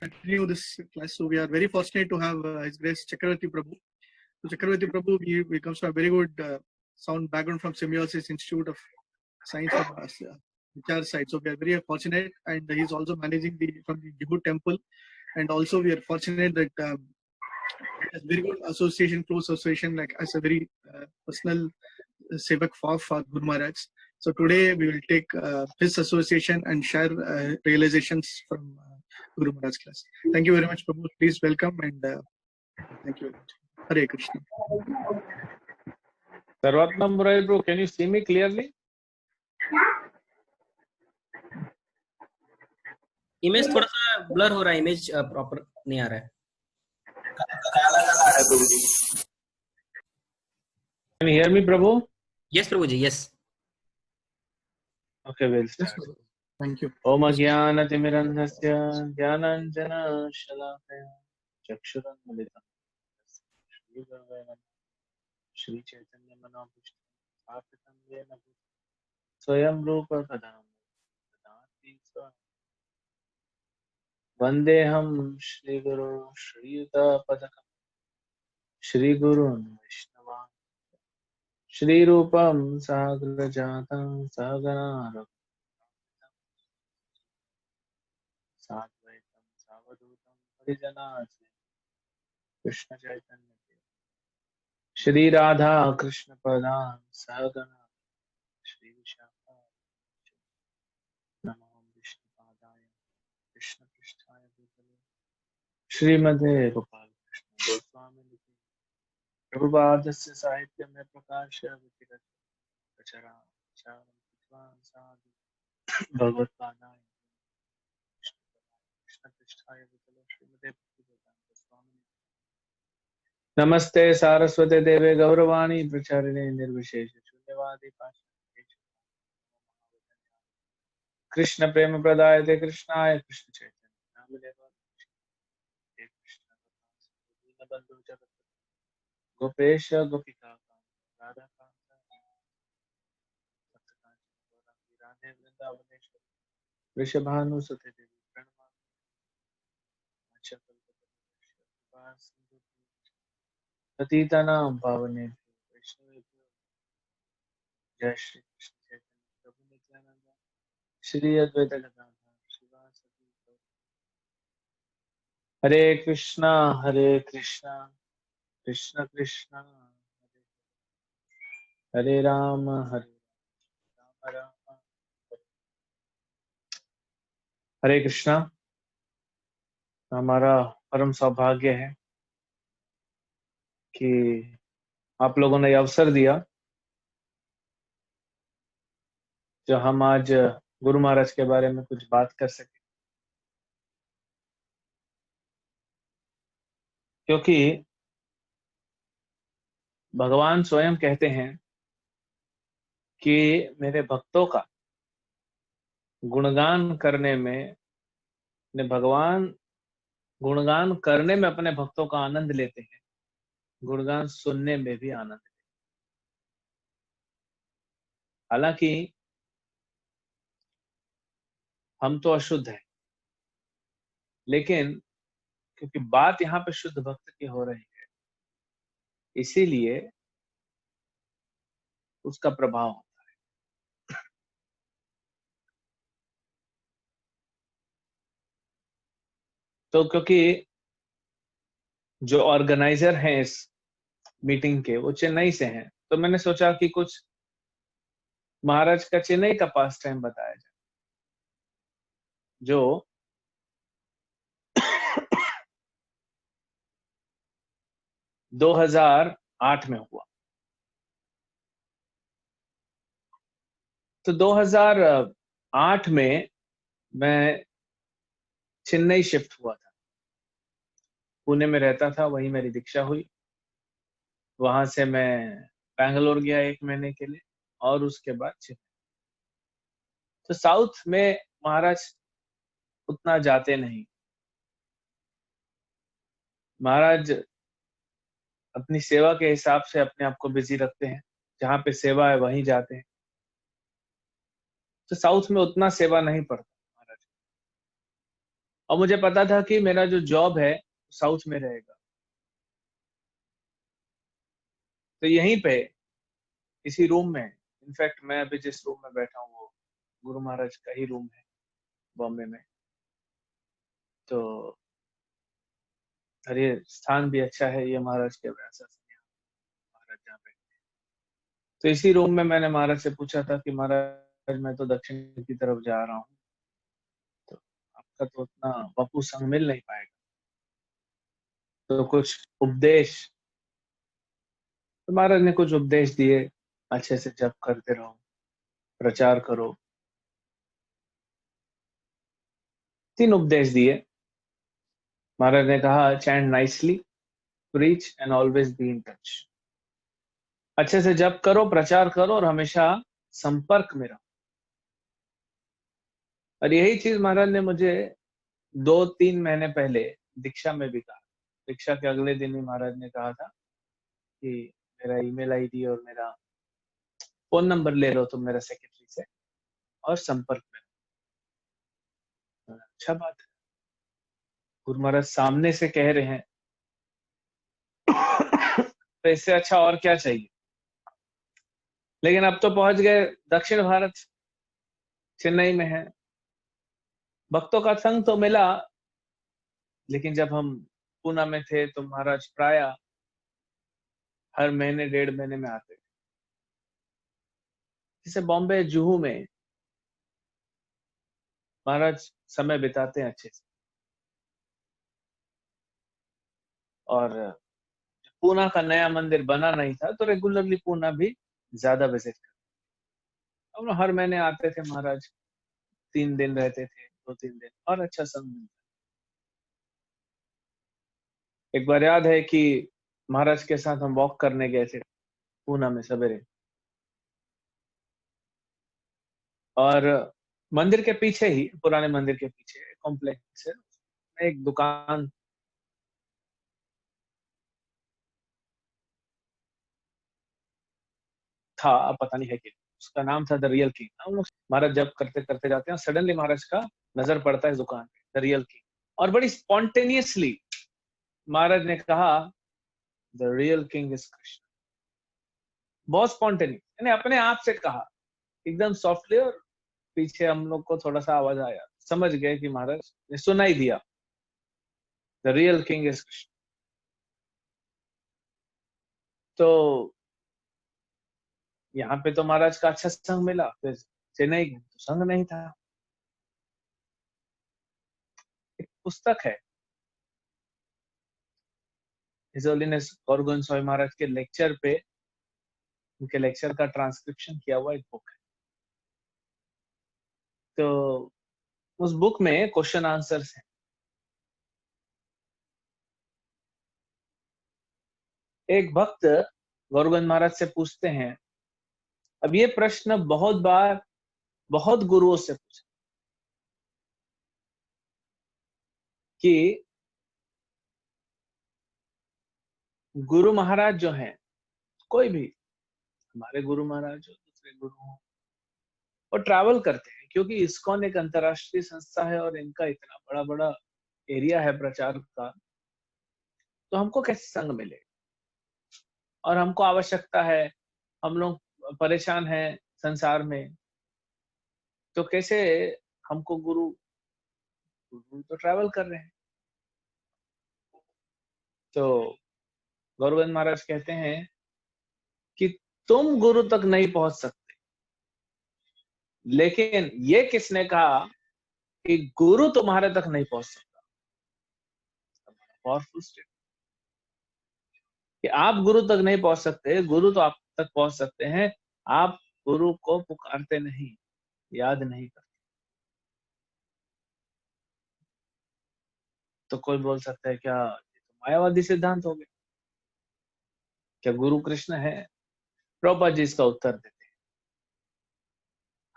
continue this class. So we are very fortunate to have His Grace Chakravarti Prabhu. So Chakravarti Prabhu, he comes from a very good sound background from Symbiosis Institute of Science from HR side. So we are very fortunate, and he's also managing from the Jihu Temple, and also we are fortunate that has very good association, close association, like as a very personal sevak for Guru Maharaj. So today we will take his association and share realizations from Guru Maharaj class. Thank you very much, Prabhu. Please welcome and thank you very much. Hare Krishna. Sarvatma Murali bro, can you see me clearly? Image थोड़ा सा blur हो रहा है, image proper नहीं आ रहा है. Can you hear me, Prabhu? Yes, Prabhuji, yes. Okay, we'll start. Yes, thank you. Om Jnanatimirandhasya Jnananjana Shalakaya Chakshuram Militam Shri Gurave Shri Chaitanya Manabhishtam Sthapitam Yena Swayam Rupa Kadam Dadati Swam Vandeham Shri Guru Shri Yuta Padakam Shri Gurun Vaishnava Shri Rupam Sagra Jatam Sagana Sadvaitam Savadutam Harijanase Krishna Chaitanya Shri Radha Krishna Padam Sagana Shri Vishaka Namam Vishnu Padaya Krishna Prishtaya Bhutale Srimate Gopal Krishna Goswami Prabhupada Sahitya में प्रकाश विकिरत कचरा चारम विद्वान साधु भगवत पादाय कृष्ण पृष्ठाय भूतले श्रीमते भक्तिवेदांत स्वामी नमस्ते सारस्वते देवे गौरवाणी प्रचारिणे निर्विशेष शून्यवादी पाशांकुशेष कृष्ण प्रेम प्रदायते कृष्णाय कृष्ण चैतन्य नामदेव हे कृष्ण दीनबंधु जगत गोपेश गोपिका राधा राधे वृंदावनेश्वर वृषभानुसुते देवी प्रणमामि पतितानां पावनेभ्यो वैष्णवेभ्यो जय श्री कृष्ण चैतन्य प्रभु नित्यानंद श्री अद्वैत गदाधर श्रीवासदि हरे कृष्णा कृष्ण कृष्णा हरे राम हरे कृष्णा. हमारा परम सौभाग्य है कि आप लोगों ने अवसर दिया जो हम आज गुरु महाराज के बारे में कुछ बात कर सके, क्योंकि भगवान स्वयं कहते हैं कि मेरे भक्तों का गुणगान करने में, भगवान गुणगान करने में अपने भक्तों का आनंद लेते हैं, गुणगान सुनने में भी आनंद लेते हैं. हालांकि हम तो अशुद्ध हैं, लेकिन क्योंकि बात यहाँ पे शुद्ध भक्त की हो रही है, इसीलिए उसका प्रभाव होता है. तो क्योंकि जो ऑर्गेनाइजर हैं इस मीटिंग के, वो चेन्नई से हैं, तो मैंने सोचा कि कुछ महाराज का चेन्नई का पास टाइम बताया जाए, जो दो 2008 में हुआ. तो 2008 में मैं चेन्नई शिफ्ट हुआ था. पुणे में रहता था, वहीं मेरी दीक्षा हुई. वहां से मैं बैंगलोर गया 1 महीने के लिए, और उसके बाद चेन्नई. तो साउथ में महाराज उतना जाते नहीं. महाराज अपनी सेवा के हिसाब से अपने आप को बिजी रखते हैं, जहां पे सेवा है वहीं जाते हैं. तो साउथ में उतना सेवा नहीं पड़ता महाराज. और मुझे पता था कि मेरा जो जॉब है साउथ में रहेगा, तो यहीं पे इसी रूम में, इनफैक्ट मैं अभी जिस रूम में बैठा हूँ वो गुरु महाराज का ही रूम है बॉम्बे में। तो और ये स्थान भी अच्छा है, ये महाराज के व्यास आश्रम, महाराज जहाँ पे। तो इसी रूम में मैंने महाराज से पूछा था कि महाराज मैं तो दक्षिण की तरफ जा रहा हूँ, तो आपका तो उतना बापू संग मिल नहीं पाएगा, तो कुछ उपदेश। तो महाराज ने कुछ उपदेश दिए, अच्छे से जप करते रहो, प्रचार करो। 3 उपदेश दिए। महाराज ने कहा chant nicely, preach and always be in touch. अच्छे से जप करो, प्रचार करो और हमेशा संपर्क में रहो। और यही चीज महाराज ने मुझे 2-3 महीने पहले दीक्षा में भी कहा। दीक्षा के अगले दिन ही महाराज ने कहा था कि मेरा ईमेल आईडी और मेरा फोन नंबर ले लो तुम मेरा सेक्रेटरी से और संपर्क में रहो। अच्छा बात है, गुरु महाराज सामने से कह रहे हैं तो इससे अच्छा और क्या चाहिए। लेकिन अब तो पहुंच गए दक्षिण भारत, चेन्नई में है, भक्तों का संग तो मिला, लेकिन जब हम पूना में थे तो महाराज प्राय हर महीने 1.5 महीने में आते थे। जैसे बॉम्बे जुहू में महाराज समय बिताते हैं अच्छे से। और पूना का नया मंदिर बना नहीं था तो रेगुलरली पूना भी ज्यादा विजिट करते। अब हर महीने आते थे महाराज, 3 दिन रहते थे, 2-3 दिन, और अच्छा संग मिलता। एक बार याद है कि महाराज के साथ हम वॉक करने गए थे पूना में सवेरे, और मंदिर के पीछे ही, पुराने मंदिर के पीछे कॉम्प्लेक्स है, एक दुकान था, पता नहीं है कि उसका नाम था द रियल किंग। हम लोग महाराज जब करते करते जाते हैं, सडनली महाराज का नजर पड़ता है दुकान पे, द रियल किंग, और बड़ी स्पॉन्टेनियसली महाराज ने कहा the real king is Krishna. बहुत स्पॉन्टेनियस, यानी अपने आप से कहा, एकदम सॉफ्टली, और पीछे हम लोग को थोड़ा सा आवाज आया, समझ गए कि महाराज ने सुनाई दिया the real king is Krishna. तो यहाँ पे तो महाराज का अच्छा संग मिला, फिर चेन्नई तो संग नहीं था। एक पुस्तक है, हिज होलीनेस गौर गोविंद स्वामी महाराज के लेक्चर पे, उनके लेक्चर का ट्रांसक्रिप्शन किया हुआ एक बुक है। तो उस बुक में क्वेश्चन आंसर्स हैं। एक भक्त गौर गोविंद महाराज से पूछते हैं, अब ये प्रश्न बहुत बार बहुत गुरुओं से पूछा कि गुरु महाराज जो हैं, कोई भी, हमारे गुरु महाराज हो, दूसरे गुरु हो, वो ट्रैवल करते हैं, क्योंकि इस्कॉन एक अंतरराष्ट्रीय संस्था है और इनका इतना बड़ा बड़ा एरिया है प्रचार का, तो हमको कैसे संग मिले, और हमको आवश्यकता है, हम लोग परेशान हैं संसार में, तो कैसे हमको गुरु, गुरु तो ट्रैवल कर रहे हैं। तो गौर गोविंद महाराज कहते हैं कि तुम गुरु तक नहीं पहुंच सकते, लेकिन ये किसने कहा कि गुरु तुम्हारे तक नहीं पहुंच सकता। पावरफुल स्टेटमेंट कि आप गुरु तक नहीं पहुंच सकते, गुरु तो आप तक पहुंच सकते हैं, आप गुरु को पुकारते नहीं, याद नहीं करते। तो कोई बोल सकता है क्या ये तो मायावादी सिद्धांत हो गए, क्या गुरु कृष्ण है? प्रभुपाद जी इसका उत्तर देते हैं,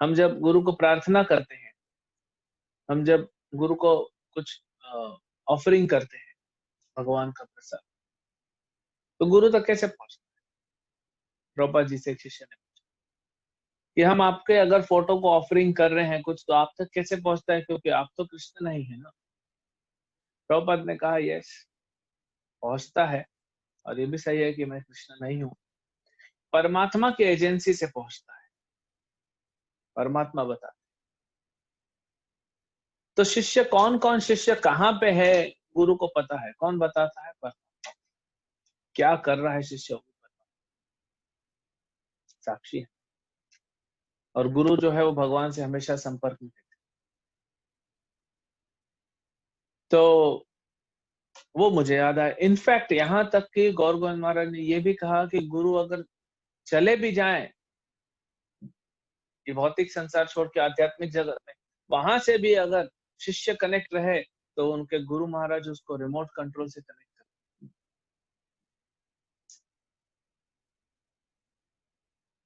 हम जब गुरु को प्रार्थना करते हैं, हम जब गुरु को कुछ ऑफरिंग करते हैं, भगवान का प्रसाद, तो गुरु तक कैसे पहुंचते हैं? प्रभुपाद जी से एक शिष्य ने पूछा कि हम आपके अगर फोटो को ऑफरिंग कर रहे हैं कुछ, तो आप तक कैसे पहुंचता है, क्योंकि आप तो कृष्ण नहीं है ना। प्रभुपाद ने कहा यस, पहुंचता है, और ये भी सही है कि मैं कृष्ण नहीं हूं, परमात्मा की एजेंसी से पहुंचता है, परमात्मा बता। तो शिष्य कौन कौन शिष्य कहाँ पे है गुरु को पता है, कौन बताता है? परमात्मा। क्या कर रहा है शिष्य, साक्षी है। और गुरु जो है वो भगवान से हमेशा संपर्क में है। तो वो मुझे याद आया। इनफैक्ट यहाँ तक कि गौर गोविंद महाराज ने ये भी कहा कि गुरु अगर चले भी जाएं ये भौतिक संसार छोड़ के आध्यात्मिक जगत में, वहां से भी अगर शिष्य कनेक्ट रहे तो उनके गुरु महाराज उसको रिमोट कंट्रोल से कनेक्ट कर।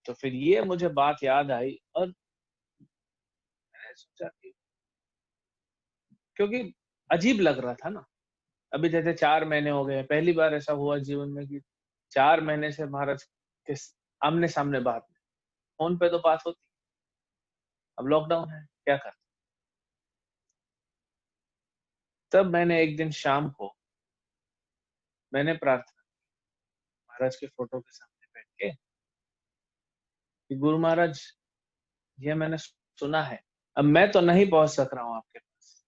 तो फिर ये मुझे बात याद आई, और मैंने सोचा कि क्योंकि अजीब लग रहा था ना, अभी जैसे 4 महीने हो गए, पहली बार ऐसा हुआ जीवन में कि 4 महीने से महाराज के आमने सामने बात नहीं, फोन पे तो बात होती, अब लॉकडाउन है, क्या कर। तब मैंने एक दिन शाम को मैंने प्रार्थना महाराज के फोटो के सामने बैठ के कि गुरु महाराज ये मैंने सुना है, अब मैं तो नहीं पहुंच सक रहा हूं आपके पास,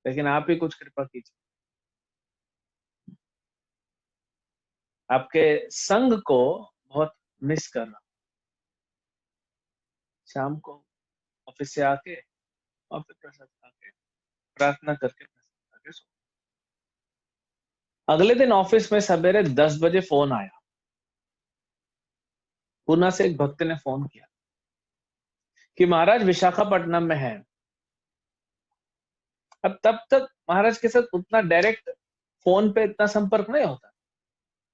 लेकिन आप ही कुछ कृपा कीजिए, आपके संग को बहुत मिस कर रहा हूं। शाम को ऑफिस से आके और फिर प्रसाद खा के प्रार्थना करके प्रसाद खा के सो। अगले दिन ऑफिस में सवेरे 10 बजे फोन आया, पूना से एक भक्त ने फोन किया कि महाराज विशाखापट्टनम में है। अब तब तक महाराज के साथ उतना डायरेक्ट फोन पे इतना संपर्क नहीं होता,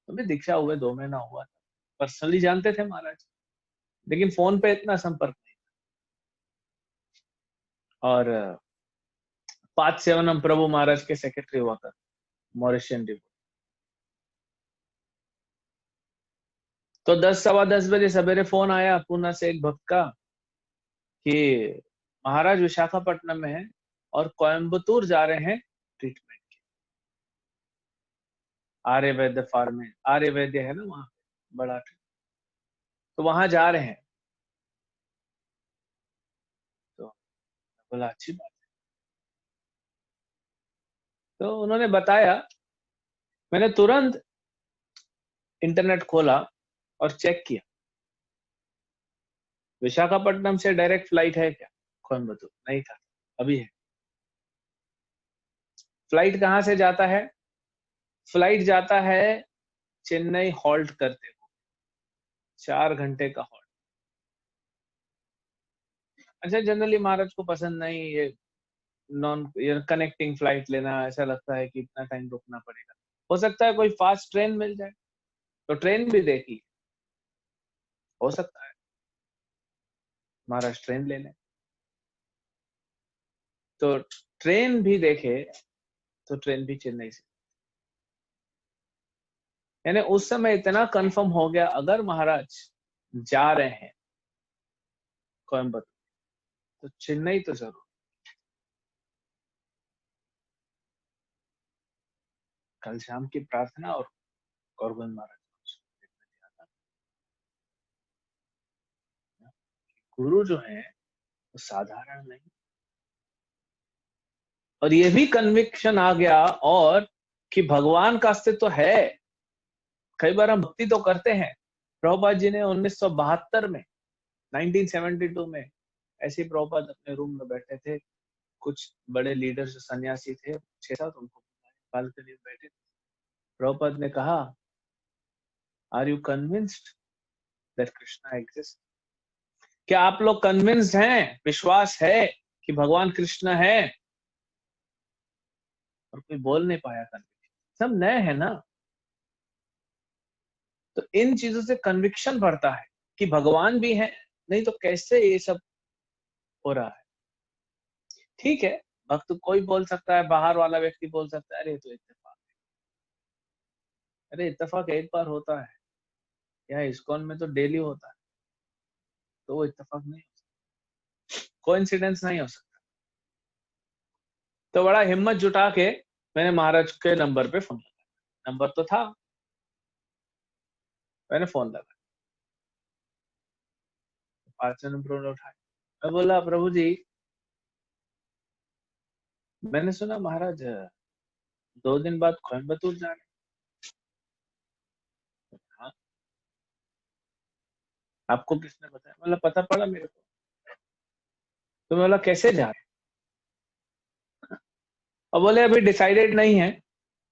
अभी दीक्षा हुए 2 महीना हुआ था, पर्सनली जानते थे महाराज, लेकिन फोन पे इतना संपर्क नहीं। और 5-7 प्रभु महाराज के सेक्रेटरी हुआ था, मॉरिशियन डिवोटी। तो 10-10:15 बजे सवेरे फोन आया पूना से एक भक्त का कि महाराज विशाखापट्टनम में है और कोयम्बतूर जा रहे हैं ट्रीटमेंट के, आर्यवैद्य फार्म, आर्यवैद्य है ना वहां बड़ा, तो वहां जा रहे हैं। तो बोला अच्छी बात है। तो उन्होंने बताया, मैंने तुरंत इंटरनेट खोला और चेक किया विशाखापट्टनम से डायरेक्ट फ्लाइट है क्या कोयम्बतूर, नहीं था, अभी है। फ्लाइट कहां से जाता है? फ्लाइट जाता है चेन्नई हॉल्ट करते हुए, 4 घंटे का हॉल्ट। अच्छा, जनरली महाराज को पसंद नहीं ये नॉन कनेक्टिंग फ्लाइट लेना, ऐसा लगता है कि इतना टाइम रुकना पड़ेगा, हो सकता है कोई फास्ट ट्रेन मिल जाए, तो ट्रेन भी देखी, हो सकता है महाराज ट्रेन ले लें। तो ट्रेन भी देखे तो ट्रेन भी चेन्नई से, यानी उस समय इतना कंफर्म हो गया अगर महाराज जा रहे हैं कोयम्बतूर तो चेन्नई तो जरूर। कल शाम की प्रार्थना और गौरगोविंद महाराज गुरु जो है वो साधारण नहीं, और ये भी कन्विक्शन आ गया और कि भगवान का अस्तित्व है। कई बार हम भक्ति तो करते हैं, प्रभुपाद जी ने 1972 में 1972 में ऐसे प्रभुपाद अपने रूम में बैठे थे, कुछ बड़े लीडर जो सन्यासी थे 6-7 उनको बालकनी में बैठे थे। प्रभुपाद ने कहा, are you convinced that Krishna exist? क्या आप लोग कन्विंस्ड हैं, विश्वास है कि भगवान कृष्ण है? और कोई बोल नहीं पाया, कन्विक्शन सब नए हैं ना, तो इन चीजों से कन्विक्शन बढ़ता है कि भगवान भी है, नहीं तो कैसे ये सब हो रहा है। ठीक है, भक्त कोई बोल सकता है, बाहर वाला व्यक्ति बोल सकता है, अरे तो इत्तेफाक है, अरे इत्तेफाक एक बार होता है, यहाँ इस्कॉन में तो डेली होता है, तो वो इत्तेफाक नहीं हो सकता, कोइंसिडेंस नहीं हो सकता। तो बड़ा हिम्मत जुटा के मैंने महाराज के नंबर पे फोन लगाया, नंबर तो था, मैंने फोन लगाया, पार्चन प्रभु ने उठाया। मैं बोला, प्रभु जी मैंने सुना महाराज 2 दिन बाद कोयम्बतूर जा रहे हैं। हाँ, आपको किसने बताया? मतलब पता पड़ा मेरे को। तो मैं बोला कैसे जा रहे हैं? और बोले अभी डिसाइडेड नहीं है,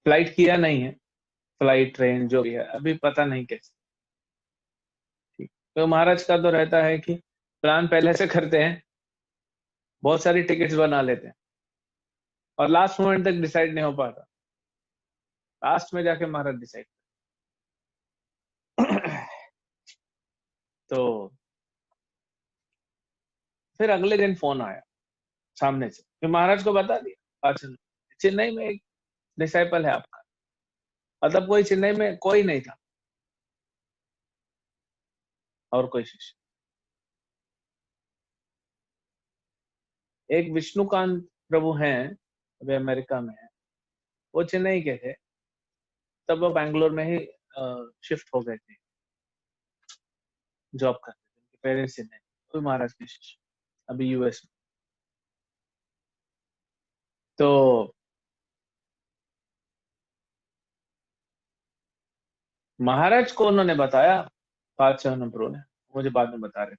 फ्लाइट किया नहीं है, फ्लाइट ट्रेन जो भी है अभी पता नहीं कैसे। ठीक, तो महाराज का तो रहता है कि प्लान पहले से करते हैं, बहुत सारी टिकट्स बना लेते हैं और लास्ट मोमेंट तक डिसाइड नहीं हो पाता, लास्ट में जाके महाराज डिसाइड। तो फिर अगले दिन फोन आया सामने से, फिर महाराज को बता दिया, अच्छा चेन्नई में एक डिसाइपल है आपका, मतलब कोई चेन्नई में कोई नहीं था और कोई शिष्य। एक विष्णुकांत प्रभु हैं, अभी अमेरिका में है, वो चेन्नई के थे, तब वो बैंगलोर में ही शिफ्ट हो गए थे, जॉब करते थे, उनके पेरेंट्स चेन्नई, कोई महाराज के शिष्य अभी यूएस में। तो महाराज को उन्होंने बताया, पार्चन प्रभु ने मुझे बाद में बता रहे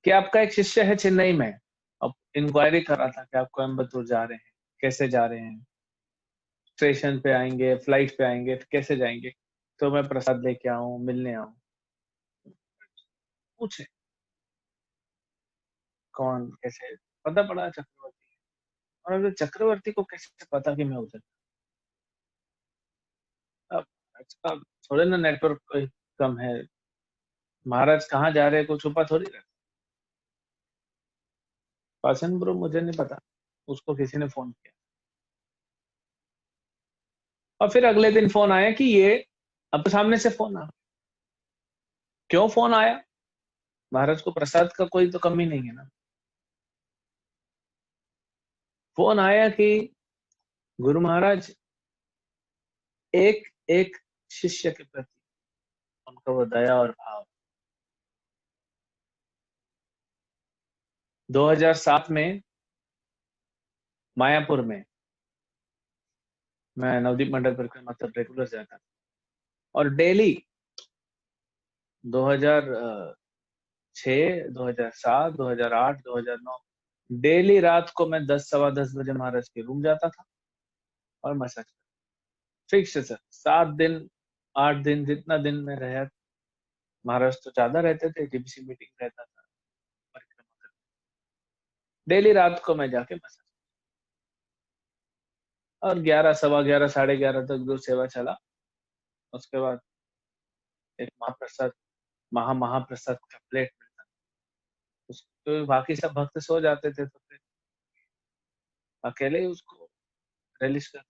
कि आपका एक शिष्य है चेन्नई में, अब इंक्वायरी कर रहा था कि आप कोयम्बतूर जा रहे हैं, कैसे जा रहे हैं, स्टेशन पे आएंगे, फ्लाइट पे आएंगे, कैसे जाएंगे, तो मैं प्रसाद लेके आऊं, मिलने आऊं। पूछे कौन कैसे, पता पड़ा चक्रवर्ती। और अगर चक्रवर्ती को कैसे पता कि मैं उधर, अब आजकल थोड़े ना नेटवर्क कम है, महाराज कहाँ जा रहे हैं कुछ छुपा थोड़ी रहता। पासन ब्रो मुझे नहीं पता, उसको किसी ने फोन किया और फिर अगले दिन फोन आया कि ये, अब तो सामने से फोन आया। क्यों फोन आया? महाराज को प्रसाद का कोई तो कमी नहीं है ना। फोन आया कि गुरु महाराज एक एक शिष्य के प्रति उनका वो दया और भाव। 2007 में मायापुर में मैं नवदीप मंडल परिक्रमा मतलब रेगुलर जाता था और डेली 2006, 2007, 2008, 2009 डेली रात को मैं 10, सवा 10 बजे महाराज के रूम जाता था और मसाज फिक्स है सर। 7 दिन 8 दिन जितना दिन में रहा, महाराज तो ज्यादा रहते थे, टीपीसी मीटिंग रहता था, परिक्रमा करते, डेली रात को मैं जाके मसाज और 11, सवा 11, साढ़े 11 तक जो सेवा चला, उसके बाद एक महाप्रसाद महाप्रसाद का प्लेट मिलता, उसको बाकी सब भक्त सो जाते थे तो फिर अकेले ही उसको रिलीज कर।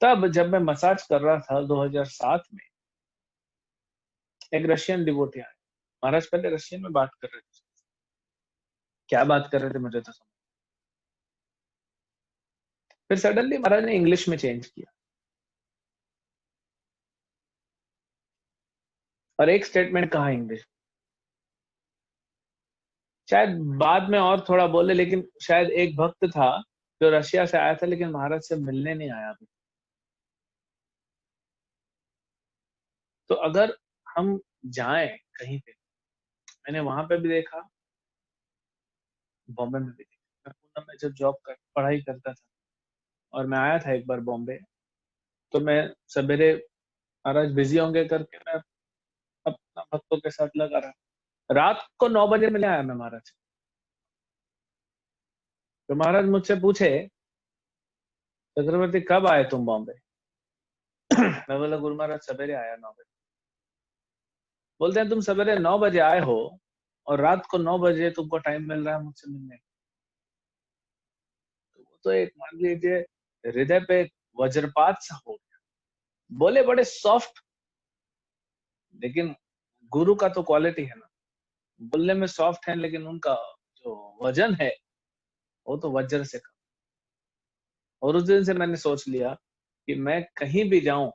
तब जब मैं मसाज कर रहा था 2007 में, एक रशियन डिवोटी आए। महाराज पहले रशियन में बात कर रहे थे, क्या बात कर रहे थे मुझे तो समझ। फिर सडनली महाराज ने इंग्लिश में चेंज किया और एक स्टेटमेंट कहा इंग्लिश, शायद बाद में और थोड़ा बोले, लेकिन शायद एक भक्त था जो रशिया से आया था लेकिन महाराज से मिलने नहीं आया अभी। तो अगर हम जाएं कहीं पे, मैंने वहां पे भी देखा, बॉम्बे में भी देखा। मैं पूना में जब पढ़ाई करता था और मैं आया था एक बार बॉम्बे, तो मैं सवेरे महाराज बिजी होंगे करके मैं अपना भक्तों के साथ लगा रहा, रात को 9 बजे मिले आया मैं महाराज। तो महाराज मुझसे पूछे, चक्रवर्ती कब आए तुम बॉम्बे? मैं बोला गुरु महाराज सवेरे आया 9 बजे। बोलते हैं तुम सवेरे 9 बजे आए हो और रात को 9 बजे तुमको टाइम मिल रहा है मुझसे मिलने, तो वो तो एक मान लीजिए हृदय पे एक वज्रपात सा हो गया। बोले बड़े सॉफ्ट, लेकिन गुरु का तो क्वालिटी है ना, बोलने में सॉफ्ट है लेकिन उनका जो वजन है वो तो वज्र से कम। और उस दिन से मैंने सोच लिया कि मैं कहीं भी जाऊं,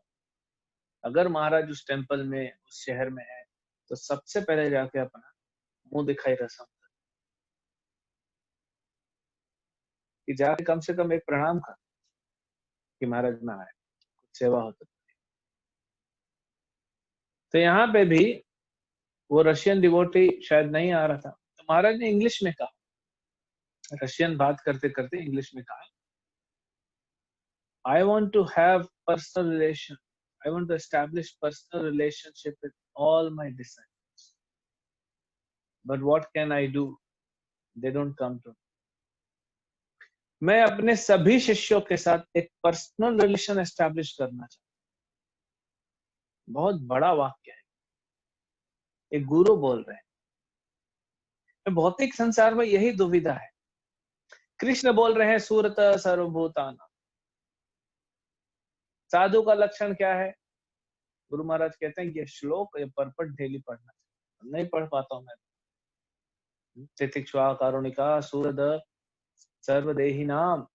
अगर महाराज उस टेम्पल में, उस शहर में है, तो सबसे पहले जाके अपना मुंह दिखाई रस्म कि जाके कम से कम एक प्रणाम कर कि महाराज में आए, कुछ सेवा हो सकती। तो यहाँ पे भी वो रशियन डिवोटी शायद नहीं आ रहा था, तो महाराज ने इंग्लिश में कहा, रशियन बात करते करते इंग्लिश में कहा, I want to have personal relation. I want to establish personal relationship with all my disciples. But what can I do? They don't come to me. मैं अपने सभी शिष्यों के साथ एक पर्सनल रिलेशन एस्टैब्लिश करना चाहता हूं। बहुत बड़ा वाक्य है, एक गुरु बोल रहे हैं। भौतिक संसार में यही दुविधा है। कृष्ण बोल रहे हैं सूरत सर्वभूतानां। साधु का लक्षण क्या है? गुरु महाराज कहते हैं कि ये श्लोक, ये परपट डेली पढ़ना चाहिए। नहीं पढ़ पाता हूं मैं। तितिक्षा कारुणिका सूरद सर्वदेही नाम।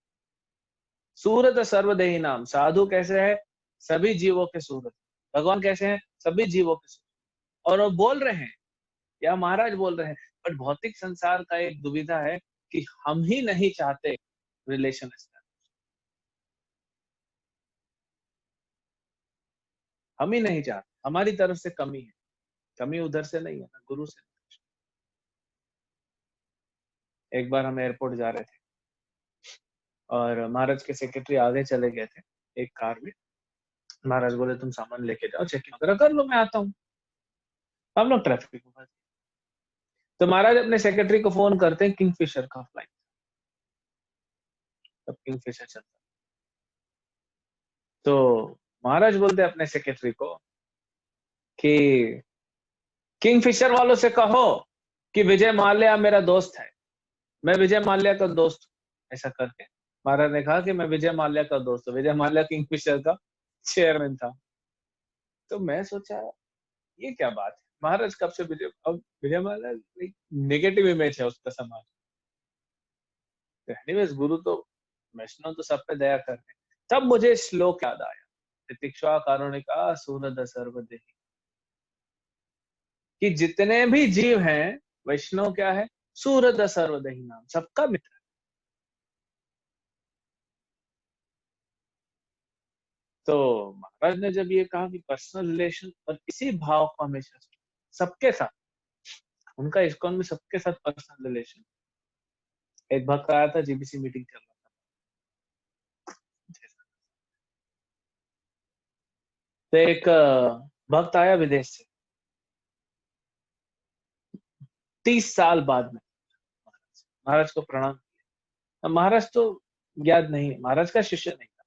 सूरत सर्वदेही नाम। साधु कैसे है? सभी जीवों के सूरत। भगवान कैसे हैं? सभी जीवों के सूरत। और वो बोल रहे हैं, या महाराज बोल रहे हैं, बट भौतिक संसार का एक दुविधा है कि हम ही नहीं चाहते रिलेशन। हम ही नहीं चाहते, हमारी तरफ से कमी है। कमी उधर से नहीं है ना, गुरु से। एक बार हम एयरपोर्ट जा रहे थे और महाराज के सेक्रेटरी आगे चले गए थे एक कार में। महाराज बोले तुम सामान लेके जाओ, चेकिंग वगैरह कर लो, मैं आता हूँ। हम लोग ट्रैफिक में फंस गए। तो महाराज अपने सेक्रेटरी को फोन करते हैं, किंगफिशर का फ्लाइट, तब किंगफिशर चलता। तो महाराज बोलते अपने सेक्रेटरी को कि किंगफिशर वालों से कहो कि विजय माल्या मेरा दोस्त है, मैं विजय माल्या का दोस्त हूं। ऐसा करके महाराज ने कहा कि मैं विजय माल्या का दोस्त हूं। विजय माल्या किंगफिशर का चेयरमैन था। तो मैं सोचा ये क्या बात है, महाराज कब से विजय माल्या नेगेटिव इमेज है उसका समाज। तो एनीवेज गुरु तो वैष्णव तो सब पे दया कर रहे। तब मुझे श्लोक याद आया, तितिक्षा कारुणिका सूरद सर्वदेही, कि जितने भी जीव हैं वैष्णव क्या है? सूरद सर्वदेही नाम, सबका मित्र। तो महाराज ने जब ये कहा कि पर्सनल रिलेशन, और इसी भाव को हमेशा सबके साथ, उनका इस्कॉन में सबके साथ पर्सनल रिलेशन। एक भक्त आया था, जीबीसी मीटिंग चल रहा था, तो एक भक्त आया विदेश से 30 साल बाद में महाराज को प्रणाम किया। महाराज तो याद नहीं, महाराज का शिष्य नहीं था।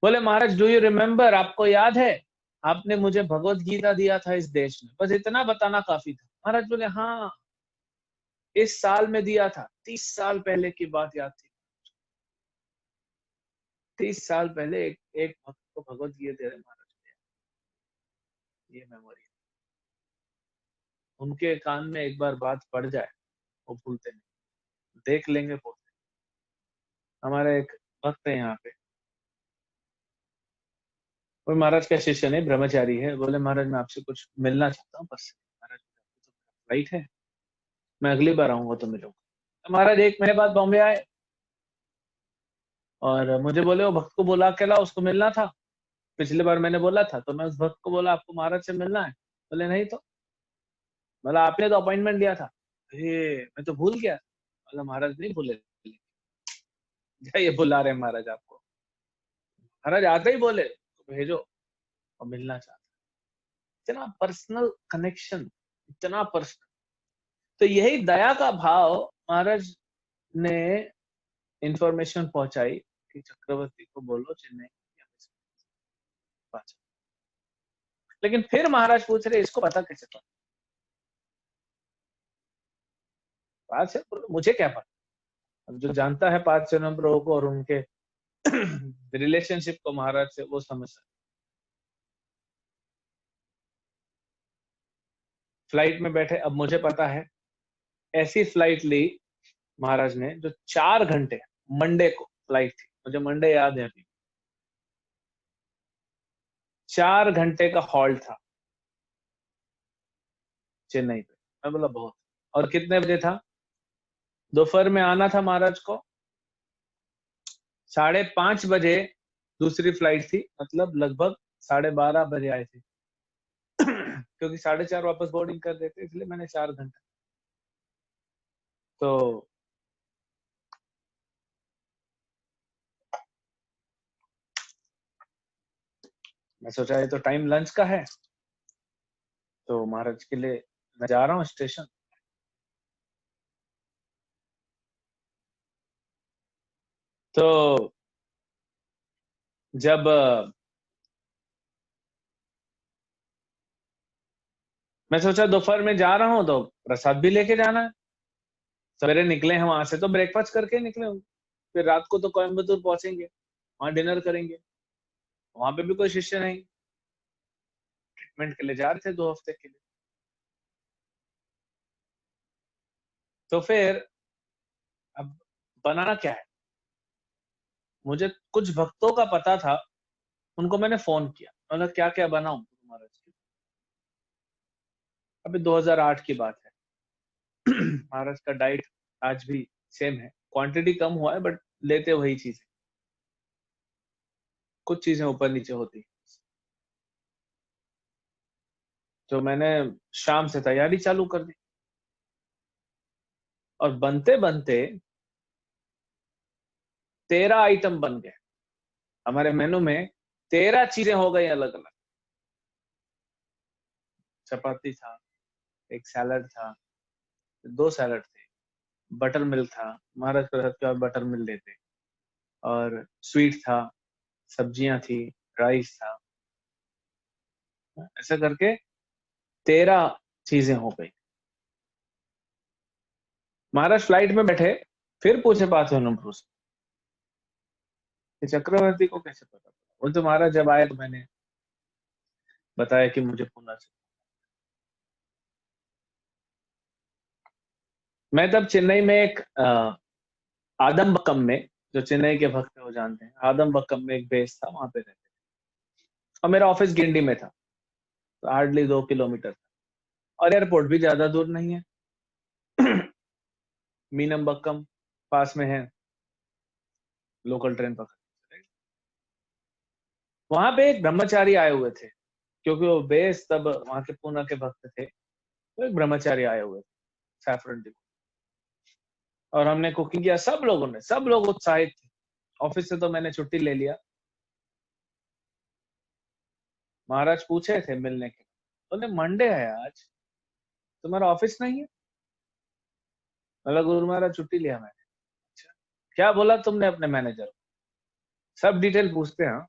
बोले महाराज डू यू रिमेम्बर, आपको याद है आपने मुझे भगवत गीता दिया था इस देश में, बस इतना बताना काफी था। महाराज बोले हाँ, इस साल में दिया था। 30 साल पहले की बात याद थी। 30 साल पहले एक भक्त को भगवत गीता दे रहे महाराज, ये मेमोरी। उनके कान में एक बार बात पड़ जाए वो भूलते नहीं, देख लेंगे बोलते। हमारे एक भक्त है यहाँ पे, वो महाराज का शिष्य नहीं, ब्रह्मचारी है। बोले महाराज मैं आपसे कुछ मिलना चाहता हूँ बस। महाराज फ्लाइट है, मैं अगली बार आऊंगा तो मिलूंगा। महाराज 1 महीने बाद बॉम्बे आए और मुझे बोले वो भक्त को बुला के ला, उसको मिलना था। पिछली बार मैंने बोला था, तो मैं उस भक्त को बोला आपको महाराज से मिलना है। बोले नहीं तो, बोला आपने तो अपॉइंटमेंट लिया था। मैं तो भूल गया। बोला महाराज नहीं भूले, ये बुला रहे महाराज आपको। महाराज आते ही बोले तो भेजो, और मिलना चाहता। इतना पर्सनल कनेक्शन, इतना पर्सनल। तो यही दया का भाव महाराज ने इंफॉर्मेशन पहुंचाई कि चक्रवर्ती को बोलो चेन्नई। लेकिन फिर महाराज पूछ रहे इसको पता कैसे था? बात है, मुझे क्या पता। अब जो जानता है 5 प्रभु को और उनके रिलेशनशिप को महाराज से, वो समझ सकते। फ्लाइट में बैठे, अब मुझे पता है ऐसी फ्लाइट ली महाराज ने जो 4 घंटे, मंडे को फ्लाइट थी, मुझे मंडे याद है अभी। 4 घंटे का हॉल्ट था चेन्नई पे। मैं बोला बहुत। और कितने बजे था? दोपहर में आना था महाराज को, 5:30 बजे दूसरी फ्लाइट थी, मतलब लगभग 12:30 बजे आए थे। क्योंकि 4:30 वापस बोर्डिंग कर देते, इसलिए मैंने 4 घंटा। तो मैं सोचा ये तो टाइम लंच का है, तो महाराज के लिए मैं जा रहा हूँ स्टेशन। तो जब मैं सोचा दोपहर में जा रहा हूँ तो प्रसाद भी लेके जाना है। सवेरे निकले हैं वहां से तो ब्रेकफास्ट करके निकले होंगे, फिर रात को तो कोयम्बतूर पहुंचेंगे, वहां डिनर करेंगे। वहां पे भी कोई शिष्य नहीं, ट्रीटमेंट के लिए जा रहे थे 2 हफ्ते के लिए। तो फिर अब बनाना क्या है? मुझे कुछ भक्तों का पता था, उनको मैंने फोन किया, मतलब क्या क्या बनाऊं महाराज के। अभी 2008 की बात है। महाराज का डाइट आज भी सेम है, क्वांटिटी कम हुआ है बट लेते वही चीज है, कुछ चीजें ऊपर नीचे होती। तो मैंने शाम से तैयारी चालू कर दी, और बनते बनते 13 आइटम बन गए हमारे मेनू में। 13 चीजें हो गई अलग अलग। चपाती था, एक सैलड था, 2 सैलड थे, बटर मिल्क था, महाराज प्रसाद के बाद बटर मिल्क देते, और स्वीट था, सब्जियां थी, राइस था। ऐसा करके 13 चीजें हो गई। महाराज फ्लाइट में बैठे, फिर पूछे पाथे अनुभव से कि चक्रवर्ती को कैसे पता? वो तो महाराज जब आए तो मैंने बताया कि मुझे पुणे से। मैं तब चेन्नई में एक आदमबक्कम में, जो चेन्नई के भक्त हो जानते हैं, आदमबक्कम में एक बेस था, वहां पे रहते थे। और मेरा ऑफिस गिंडी में था, तो हार्डली 2 किलोमीटर था, और एयरपोर्ट भी ज्यादा दूर नहीं है। मीनमबक्कम पास में है, लोकल ट्रेन पकड़। वहां पे एक ब्रह्मचारी आए हुए थे, क्योंकि वो बेस तब वहां के पूना के भक्त थे, तो एक ब्रह्मचारी आए हुए थे सैफरन टी। और हमने कुकिंग किया, सब लोगों ने, सब लोग उत्साहित थे। ऑफिस से तो मैंने छुट्टी ले लिया। महाराज पूछे थे मिलने के, बोले मंडे है आज, तुम्हारा ऑफिस नहीं है? बोला गुरु महाराज छुट्टी लिया मैंने। अच्छा, क्या बोला तुमने अपने मैनेजर? सब डिटेल पूछते हैं।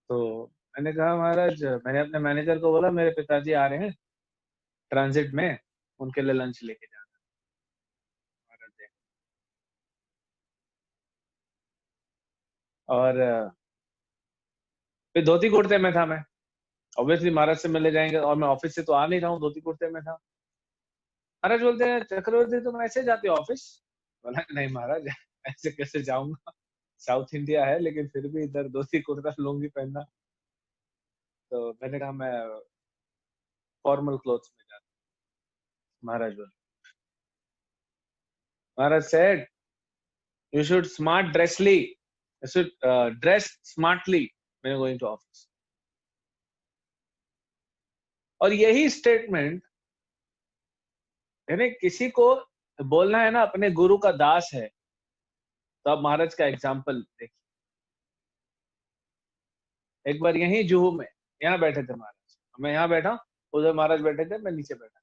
तो मैंने कहा महाराज, मैंने अपने मैनेजर को बोला मेरे पिताजी आ रहे हैं ट्रांजिट में, उनके लिए लंच लेके जाना। महाराज देख, और फिर धोती कुर्ते में था मैं। ऑब्वियसली महाराज से मिलने जाएंगे, और मैं ऑफिस से तो आ नहीं रहा हूँ, धोती कुर्ते में था। महाराज बोलते हैं चक्रवर्ती तुम ऐसे जाते हो ऑफिस? बोला नहीं महाराज, ऐसे कैसे जाऊंगा, साउथ इंडिया है, लेकिन फिर भी इधर धोती कुर्ता लुंगी पहनना। तो मैंने कहा मैं फॉर्मल क्लोथ्स में जाता हूँ। महाराज बोले, महाराज said you should you should dress smartly when you're going to office. और यही स्टेटमेंट, यानी किसी को बोलना है ना अपने गुरु का दास है, तो आप महाराज का एग्जाम्पल देखिए। एक बार यही जुहू में, यहाँ बैठे थे महाराज, मैं यहाँ बैठा, उधर महाराज बैठे थे, मैं नीचे बैठा।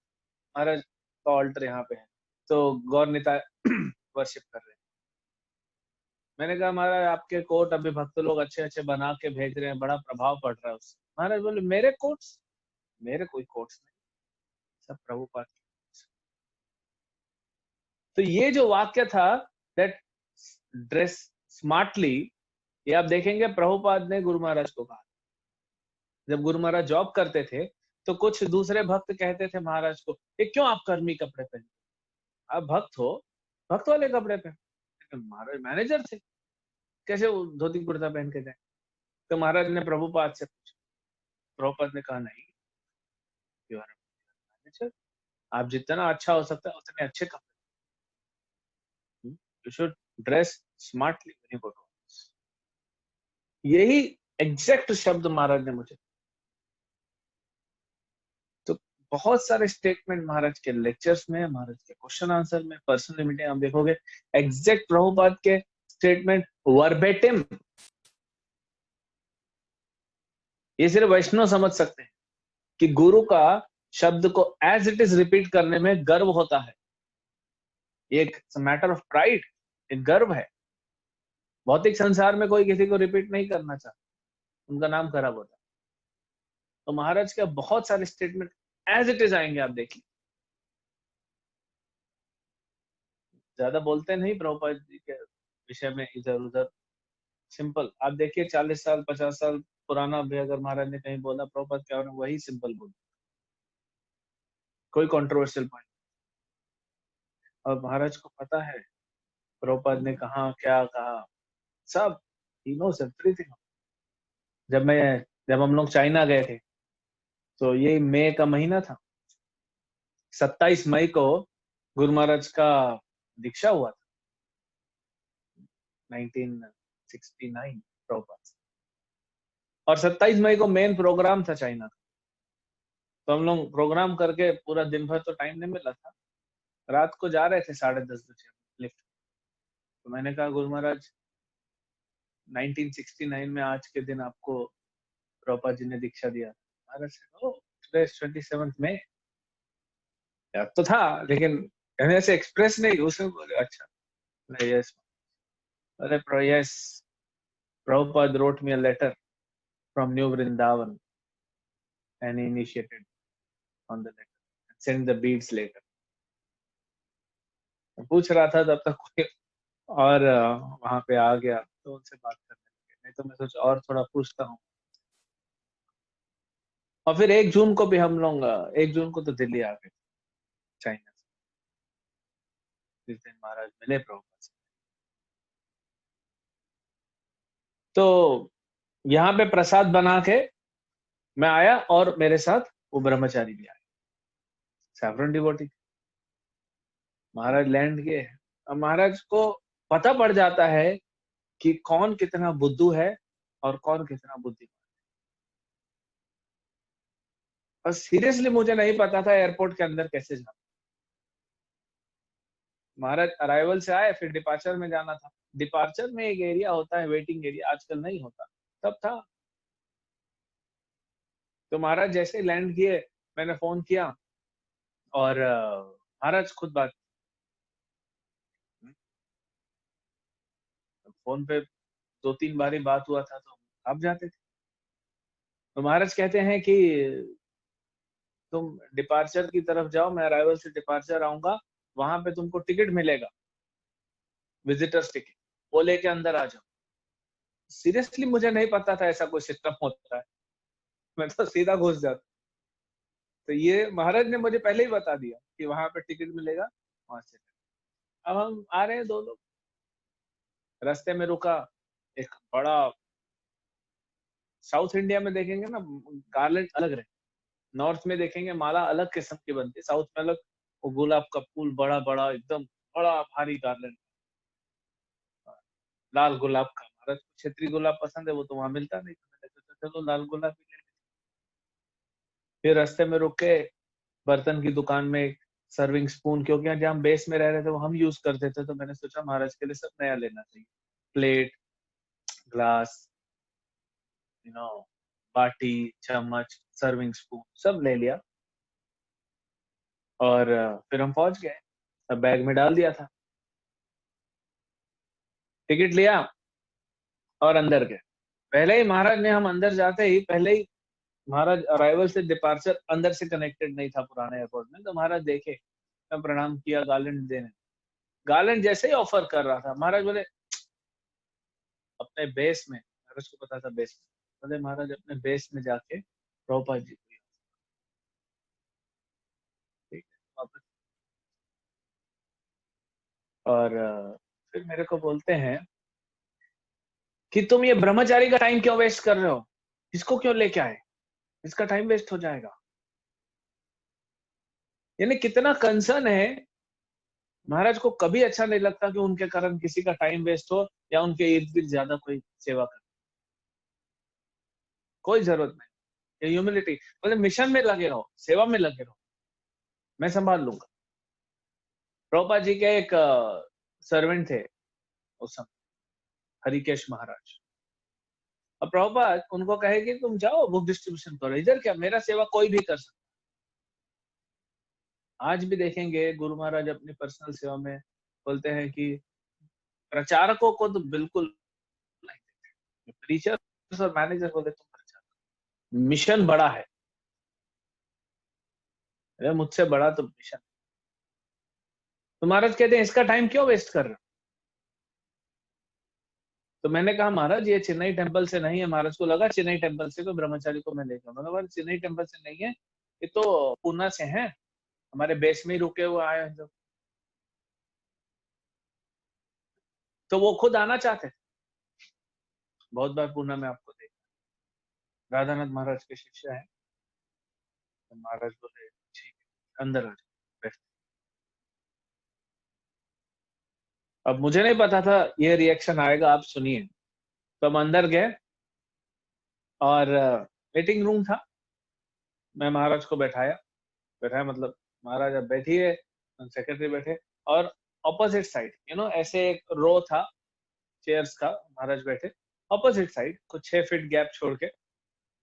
महाराज का ऑल्टर यहाँ पे है, तो गौर निताय वर्शिप कर रहे हैं। मैंने कहा महाराज आपके कोट अभी भक्त लोग अच्छे अच्छे बना के भेज रहे हैं, बड़ा प्रभाव पड़ रहा है उससे। महाराज बोले मेरे कोट्स? मेरे कोई कोट्स नहीं, सब प्रभुपाद। तो ये जो वाक्य था, दैट ड्रेस स्मार्टली, ये आप देखेंगे प्रभुपाद ने गुरु महाराज को कहा। जब गुरु महाराज जॉब करते थे, तो कुछ दूसरे भक्त कहते थे महाराज को, ये क्यों आप कर्मी कपड़े पहनते, आप भक्त हो, भक्त वाले कपड़े पहन। महाराज मैनेजर थे, कैसे वो धोती कुर्ता पहन के जाए? तो महाराज ने प्रभुपाद से पूछा। प्रभुपाद ने कहा नहीं, यू आर मैनेजर, आप जितना अच्छा हो सकता है उतने अच्छे कपड़े, you should dress smartly when you go to office. यही एग्जैक्ट शब्द महाराज ने मुझे। तो बहुत सारे स्टेटमेंट महाराज के लेक्चर्स में, महाराज के क्वेश्चन आंसर में, पर्सनल मीटिंग आप देखोगे, एग्जैक्ट प्रभुपाद के स्टेटमेंट वर्बेटिम। ये सिर्फ वैष्णव समझ सकते हैं कि गुरु का शब्द को एज इट इज रिपीट करने में गर्व होता है, एक मैटर ऑफ प्राइड, एक गर्व है। भौतिक संसार में कोई किसी को रिपीट नहीं करना चाहता, उनका नाम खराब होता है। तो महाराज के बहुत सारे स्टेटमेंट एज इट इज आएंगे, आप देखिए। ज्यादा बोलते नहीं प्रभुपाद जी के विषय में इधर उधर, सिंपल। आप देखिए 40 साल 50 साल पुराना भी अगर महाराज ने कहीं बोला, प्रभुपाद क्या वही सिंपल बोल, कोई कंट्रोवर्शियल पॉइंट। और महाराज को पता है प्रभुपाद ने कहा क्या कहा, सब ही नोस एवरीथिंग। जब हम लोग चाइना गए थे, तो ये मई का महीना था, 27 मई को गुरु महाराज का दीक्षा हुआ था, 1969 प्रभुपाद। और 27 मई को मेन प्रोग्राम था चाइना का। तो हम लोग प्रोग्राम करके पूरा दिन भर तो टाइम नहीं मिला था, रात को जा रहे थे 10:30 बजे लिफ्ट। तो मैंने कहा गुरु महाराज 1969 में आज के दिन आपको प्रभुपाद जी ने दीक्षा दिया। महाराज टुडे इज 27 मई। याद तो था, लेकिन ऐसे एक्सप्रेस नहीं, उसमें बोले अच्छा यस। अरे yes, Prabhupada wrote me a letter from New Vrindavan and he initiated on the letter, send the beads later. पूछ रहा था तब तक कोई और वहां पे आ गया, तो उनसे बात करने लगे। नहीं तो मैं सोचा और थोड़ा पूछता हूँ। और फिर 1 जून को भी हम लोग 1 जून को तो दिल्ली आ गए चाइना से। जिस दिन महाराज मिले प्रभुपाद से, तो यहाँ पे प्रसाद बना के मैं आया और मेरे साथ वो ब्रह्मचारी भी आए, सैफरन डिवोटी। महाराज लैंड किए। अब महाराज को पता पड़ जाता है कि कौन कितना बुद्धू है और कौन कितना बुद्धिमान। और सीरियसली मुझे नहीं पता था एयरपोर्ट के अंदर कैसे जाना। महाराज अराइवल से आए, फिर डिपार्चर में जाना था। डिपार्चर में एक एरिया होता है वेटिंग एरिया, आजकल नहीं होता, तब था। तो महाराज जैसे लैंड किए, मैंने फोन किया और महाराज खुद बात, फोन पे 2-3 बारी बात हुआ था, तो आप जाते थे। तो महाराज कहते हैं कि तुम डिपार्चर की तरफ जाओ, मैं अराइवल से डिपार्चर आऊंगा, वहां पे तुमको टिकट मिलेगा, विजिटर्स टिकट, वो लेके अंदर आ जाओ। सीरियसली मुझे नहीं पता था ऐसा कोई सिस्टम होता है, मैं तो सीधा घुस जाता। तो ये महाराज ने मुझे पहले ही बता दिया कि वहां पे टिकट मिलेगा, वहां से। अब हम आ रहे हैं 2 लोग, रास्ते में रुका एक बड़ा, साउथ इंडिया में देखेंगे ना गार्लेंड अलग रहे, नॉर्थ में देखेंगे माला अलग किस्म की बनती है, साउथ में अलग। वो गुलाब का फूल बड़ा बड़ा एकदम बड़ा भारी गार्लेंड, लाल गुलाब का। महाराज को क्षेत्रीय गुलाब पसंद है, वो तो वहां मिलता नहीं, तो चलो लाल गुलाब ही ले लेते। फिर रास्ते में रुक के बर्तन की दुकान में एक सर्विंग स्पून, क्योंकि जहाँ हम बेस में रह रहे थे वो हम यूज करते थे, तो मैंने सोचा महाराज के लिए सब नया लेना चाहिए, प्लेट, ग्लास, बाटी, चम्मच, सर्विंग स्पून सब ले लिया। और फिर हम पहुंच गए, अब बैग में डाल दिया था, टिकट लिया और अंदर गए। पहले ही महाराज ने, हम अंदर जाते ही पहले ही महाराज अराइवल से डिपार्चर अंदर से कनेक्टेड नहीं था पुराने एयरपोर्ट में, तो महाराज देखे, मैं प्रणाम किया, गार्लैंड देने, गार्लैंड जैसे ही ऑफर कर रहा था, महाराज बोले अपने बेस में, महाराज को पता था बेस में, बोले महाराज अपने बेस में जाके प्रभुपाद जी को, ठीक है वापस। और फिर मेरे को बोलते हैं कि तुम ये ब्रह्मचारी का टाइम क्यों वेस्ट कर रहे हो, इसको क्यों लेके आए, इसका टाइम वेस्ट हो जाएगा। यानी कितना कंसर्न है। महाराज को कभी अच्छा नहीं लगता कि उनके कारण किसी का टाइम वेस्ट हो या उनके इर्द गिर्द ज्यादा कोई सेवा करे। कोई जरूरत नहीं। ह्यूमिलिटी मतलब मिशन में लगे रहो, सेवा में लगे रहो, मैं संभाल लूंगा। प्रभुपाद जी के एक सर्वेंट थे उस समय, हरिकेश महाराज। अब प्रभुपाद उनको कहे कि तुम जाओ बुक डिस्ट्रीब्यूशन करो, इधर क्या, मेरा सेवा कोई भी कर सकता। आज भी देखेंगे गुरु महाराज अपनी पर्सनल सेवा में बोलते हैं कि प्रचारकों को तो बिल्कुल नहीं देते, प्रीचर्स और मैनेजर बोलते तुम प्रचारक, मिशन बड़ा है, अरे मुझसे बड़ा तो मिशन। तो महाराज कहते हैं इसका टाइम क्यों वेस्ट कर रहे हो। तो मैंने कहा महाराज ये चेन्नई टेम्पल से नहीं है। महाराज को लगा चेन्नई टेम्पल से कोई ब्रह्मचारी को मैं लेकर, मतलब चेन्नई टेम्पल से नहीं है, ये तो पूना से है, हमारे बेस में ही रुके हुए आए हैं। तो वो खुद आना चाहते थे। बहुत बार पूना में आपको देखा, राधानाथ महाराज के शिष्य है। तो महाराज बोले ठीक है अंदर आ जाओ। अब मुझे नहीं पता था ये रिएक्शन आएगा, आप सुनिए। तो हम अंदर गए और मीटिंग रूम था, मैं महाराज को बैठाया मतलब महाराज अब बैठिए, सेक्रेटरी बैठे, और ऑपोजिट साइड ऐसे एक रो था चेयर्स का, महाराज बैठे ऑपोजिट साइड, कुछ 6 फीट गैप छोड़ के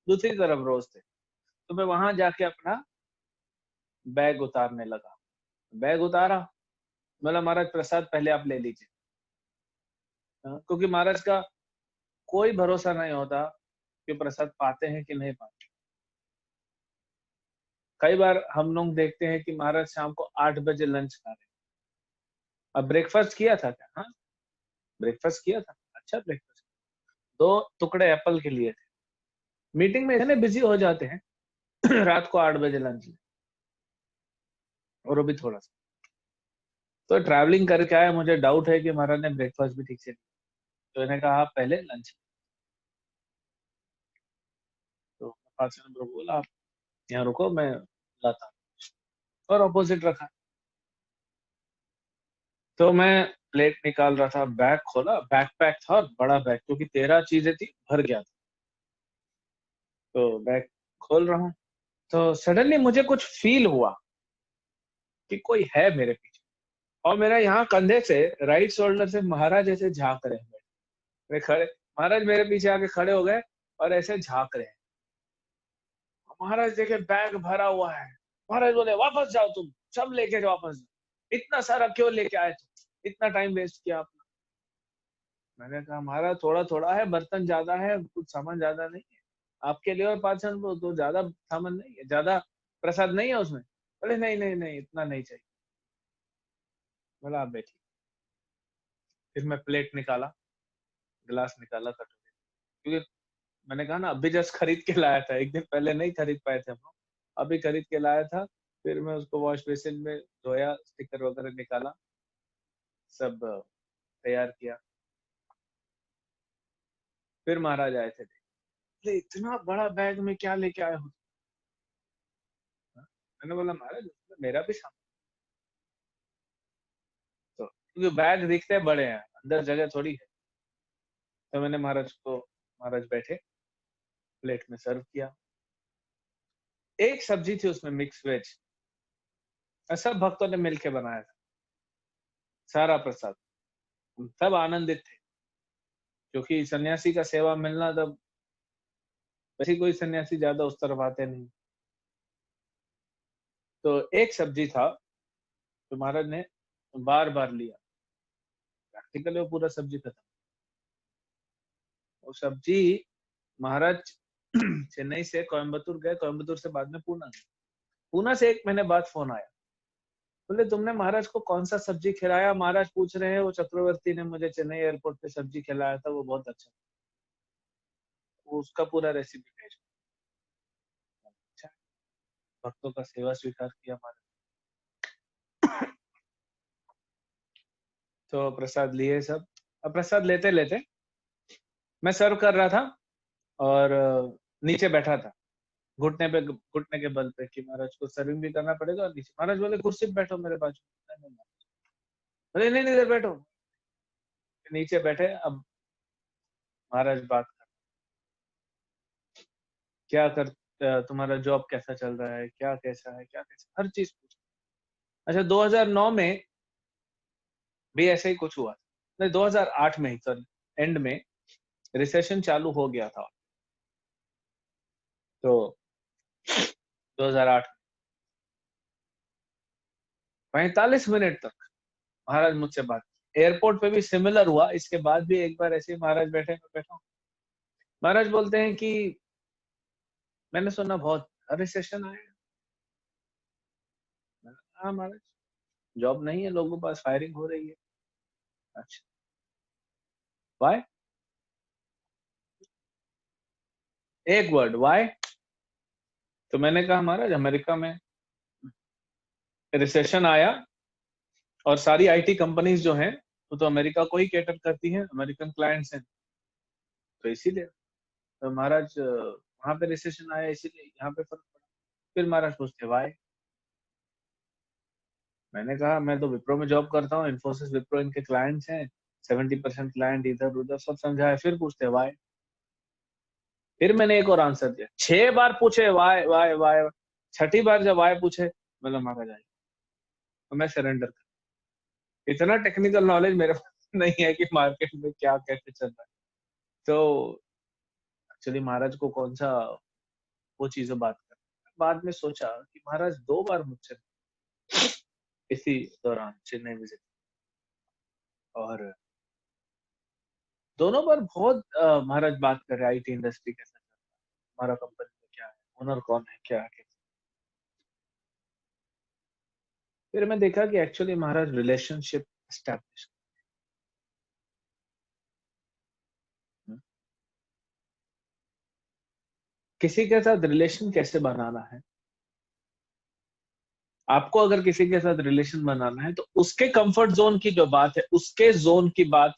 दूसरी तरफ रोज थे। तो मैं वहां जाके अपना बैग उतारने लगा। बैग उतारा, बोला महाराज प्रसाद पहले आप ले लीजिए। क्योंकि महाराज का कोई भरोसा नहीं होता कि प्रसाद पाते हैं कि नहीं पाते। कई बार हम लोग देखते हैं कि महाराज शाम को 8 बजे लंच खा रहे हैं। अब ब्रेकफास्ट किया था क्या? हाँ ब्रेकफास्ट किया था, अच्छा ब्रेकफास्ट, 2 टुकड़े एप्पल के लिए थे। मीटिंग में इतने बिजी हो जाते हैं रात को 8 बजे लंच में, और वो भी थोड़ा सा। तो ट्रैवलिंग करके आया, मुझे डाउट है कि महाराज ने ब्रेकफास्ट भी ठीक से किया। तो मैंने कहा आप पहले लंच। तो पार्षद ब्रो बोला आप यहाँ रुको मैं लाता हूँ, और ऑपोजिट रखा। तो मैं प्लेट निकाल रहा था, बैग खोला, बैकपैक था और बड़ा बैग, क्योंकि 13 चीजें थी, भर गया था। तो बैग खोल रहा हूँ, तो सडनली मुझे कुछ फील हुआ कि कोई है मेरे पीछे, और मेरा यहाँ कंधे से, राइट शोल्डर से महाराज ऐसे झांक रहे हैं। मैं खड़े, महाराज मेरे पीछे आके खड़े हो गए और ऐसे झांक रहे हैं। महाराज देखे बैग भरा हुआ है। महाराज बोले वापस जाओ तुम, सब लेके जाओ वापस जाओ, इतना सारा क्यों लेके आए तुम, इतना टाइम वेस्ट किया आपने। मैंने कहा महाराज थोड़ा थोड़ा है, बर्तन ज्यादा है, कुछ सामान ज्यादा नहीं है आपके लिए, और पाचन तो ज्यादा सामान नहीं है, ज्यादा प्रसाद नहीं है उसमें। बोले नहीं नहीं नहीं इतना नहीं चाहिए। बोला आप बैठिए। फिर मैं प्लेट निकाला, गिलास निकाला, कटोरी, क्योंकि मैंने कहा ना अभी जस्ट खरीद के लाया था, एक दिन पहले नहीं खरीद पाए थे हम लोग, अभी खरीद के लाया था। फिर मैं उसको वॉश बेसिन में धोया, स्टिकर वगैरह निकाला, सब तैयार किया। फिर महाराज आए थे, बोले इतना बड़ा बैग में क्या लेके आए हो। मैंने बोला महाराज मेरा भी सामान, तो क्योंकि बैग दिखते बड़े हैं, अंदर जगह थोड़ी है। तो मैंने महाराज बैठे, प्लेट में सर्व किया। एक सब्जी थी उसमें मिक्स वेज, सब भक्तों ने मिलके बनाया था, सारा प्रसाद, सब आनंदित थे, क्योंकि सन्यासी का सेवा मिलना, तब वैसे कोई सन्यासी ज्यादा उस तरफ आते नहीं। तो एक सब्जी था तो महाराज ने बार बार लिया, प्रैक्टिकली वो पूरा सब्जी खत्म। वो सब्जी महाराज चेन्नई से कोयम्बतूर गए, कोयम्बतूर से बाद में पूना गए। पूना से 1 महीने बाद फोन आया, बोले तुमने महाराज को कौन सा सब्जी खिलाया। महाराज पूछ रहे हैं वो चक्रवर्ती ने मुझे चेन्नई एयरपोर्ट पे सब्जी खिलाया था, वो बहुत अच्छा, वो उसका पूरा रेसिपी भेज। अच्छा, भक्तों का सेवा स्वीकार किया महाराज। तो प्रसाद लिए सब। अब प्रसाद लेते लेते मैं सर्व कर रहा था और नीचे बैठा था घुटने के बल पे कि महाराज को सर्विंग भी करना पड़ेगा। और नीचे महाराज बोले कुर्सी पे बैठो मेरे बाजू में। बोले नहीं नहीं इधर बैठो। नीचे बैठे। अब महाराज बात कर क्या कर तुम्हारा जॉब कैसा चल रहा है, क्या कैसा है, क्या कैसा, हर चीज पूछ। अच्छा 2009 में भी ऐसे ही कुछ हुआ था। नहीं 2008 में ही सॉरी एंड में रिसेशन चालू हो गया था। तो 2008 45 मिनट तक महाराज मुझसे बात। एयरपोर्ट पे भी सिमिलर हुआ। इसके बाद भी एक बार ऐसे ही महाराज बैठे, मैं बैठा हूँ। महाराज बोलते हैं कि मैंने सुना बहुत रिसेशन आया। हाँ महाराज जॉब नहीं है, लोगों के पास फायरिंग हो रही है। अच्छा वाई? एक वर्ड वाई। तो मैंने कहा महाराज अमेरिका में रिसेशन आया और सारी आईटी कंपनीज जो हैं वो तो अमेरिका को ही कैटर करती हैं, अमेरिकन क्लाइंट्स हैं, तो इसीलिए। तो महाराज वहां पे रिसेशन आया इसीलिए यहाँ पे फर्क पड़ा। फिर महाराज पूछते वाई। मैंने कहा मैं तो विप्रो में जॉब करता हूँ, इन्फोसिस विप्रो इनके क्लाइंट्स हैं, 70% क्लाइंट इधर उधर सब समझाया। फिर पूछते वाई। फिर मैंने एक और आंसर दिया। 6 बार पूछे वाई वाई वाई। छठी बार जब वाई पूछे मतलब महाराज आई तो मैं सरेंडर कर। इतना टेक्निकल नॉलेज मेरे पास नहीं है कि मार्केट में क्या कैसे चल रहा है। तो एक्चुअली महाराज को कौन सा वो चीजें बात कर। बाद में सोचा कि महाराज 2 बार मुझसे इसी दौरान चेन्नई विजिट और दोनों बार बहुत महाराज बात कर रहे आईटी इंडस्ट्री कैसा चल रहा है, हमारा कंपनी में क्या है, ओनर कौन है, क्या है। फिर मैं देखा कि एक्चुअली महाराज रिलेशनशिप एस्टैब्लिश किसी के साथ रिलेशन कैसे बनाना है। आपको अगर किसी के साथ रिलेशन बनाना है तो उसके कंफर्ट जोन की जो बात है उसके जोन की बात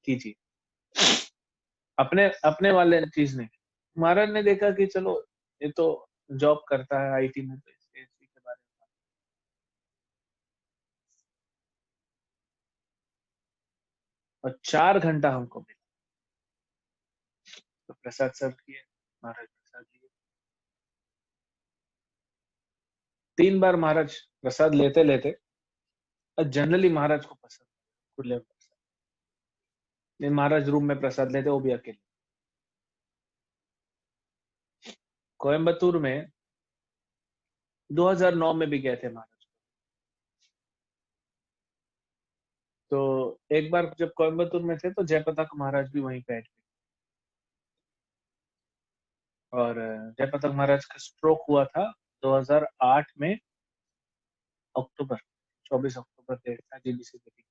कीजिए, अपने अपने वाले चीज नहीं। महाराज ने देखा कि चलो ये तो जॉब करता है आईटी में, तो इसी के बारे में। और 4 घंटा हमको मिला। तो प्रसाद सर्व किए, महाराज प्रसाद लिए। 3 बार महाराज प्रसाद लेते लेते, जनरली महाराज को पसंद खुले प्रसाद नहीं, महाराज रूम में प्रसाद लेते वो भी अकेले। कोयम्बतूर में 2009 में भी गए थे महाराज। तो एक बार जब कोयम्बतूर में थे तो जयप्रताप महाराज भी वहीं पे थे। और जयप्रताप महाराज का स्ट्रोक हुआ था 2008 में अक्टूबर 24 अक्टूबर था जीबीसी मीटिंग।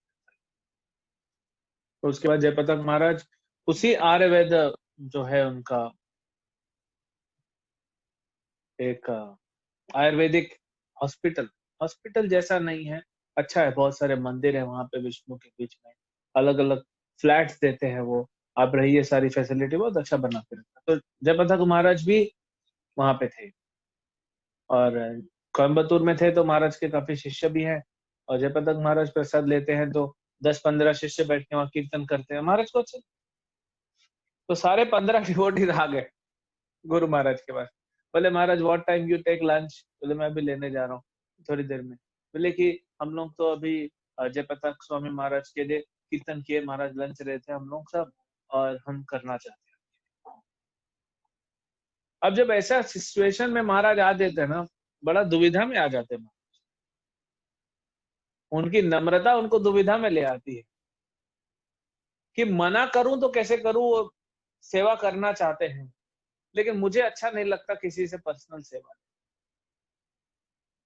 तो उसके बाद जयप्रताप महाराज उसी आर्यवेद जो है उनका एक आयुर्वेदिक हॉस्पिटल, हॉस्पिटल जैसा नहीं है, अच्छा है, बहुत सारे मंदिर है वहां पे विष्णु के बीच में, अलग अलग फ्लैट्स देते हैं वो, आप रहिए, सारी फैसिलिटी बहुत अच्छा बना के रखा। तो जयप्रताप महाराज भी वहां पे थे और कोयम्बतूर में थे तो महाराज के काफी शिष्य भी हैं। और जयप्रताप महाराज प्रसाद लेते हैं तो 10-15 शिष्य बैठ के वहां कीर्तन करते हैं महाराज को। अच्छा तो सारे 15 डिवोटीज आ गए गुरु महाराज के पास। बोले महाराज what time you take lunch. बोले मैं अभी लेने जा रहा हूँ थोड़ी देर में। बोले कि हम लोग तो अभी जयप्रताप स्वामी महाराज के लिए कीर्तन किए, महाराज लंच रहे थे हम लोग सब और हम करना चाहते हैं। अब जब ऐसा सिचुएशन में महाराज आ देते हैं ना, बड़ा दुविधा में आ जाते हैं। उनकी नम्रता उनको दुविधा में ले आती है कि मना करूं तो कैसे करूं, वो सेवा करना चाहते हैं लेकिन मुझे अच्छा नहीं लगता किसी से पर्सनल सेवा।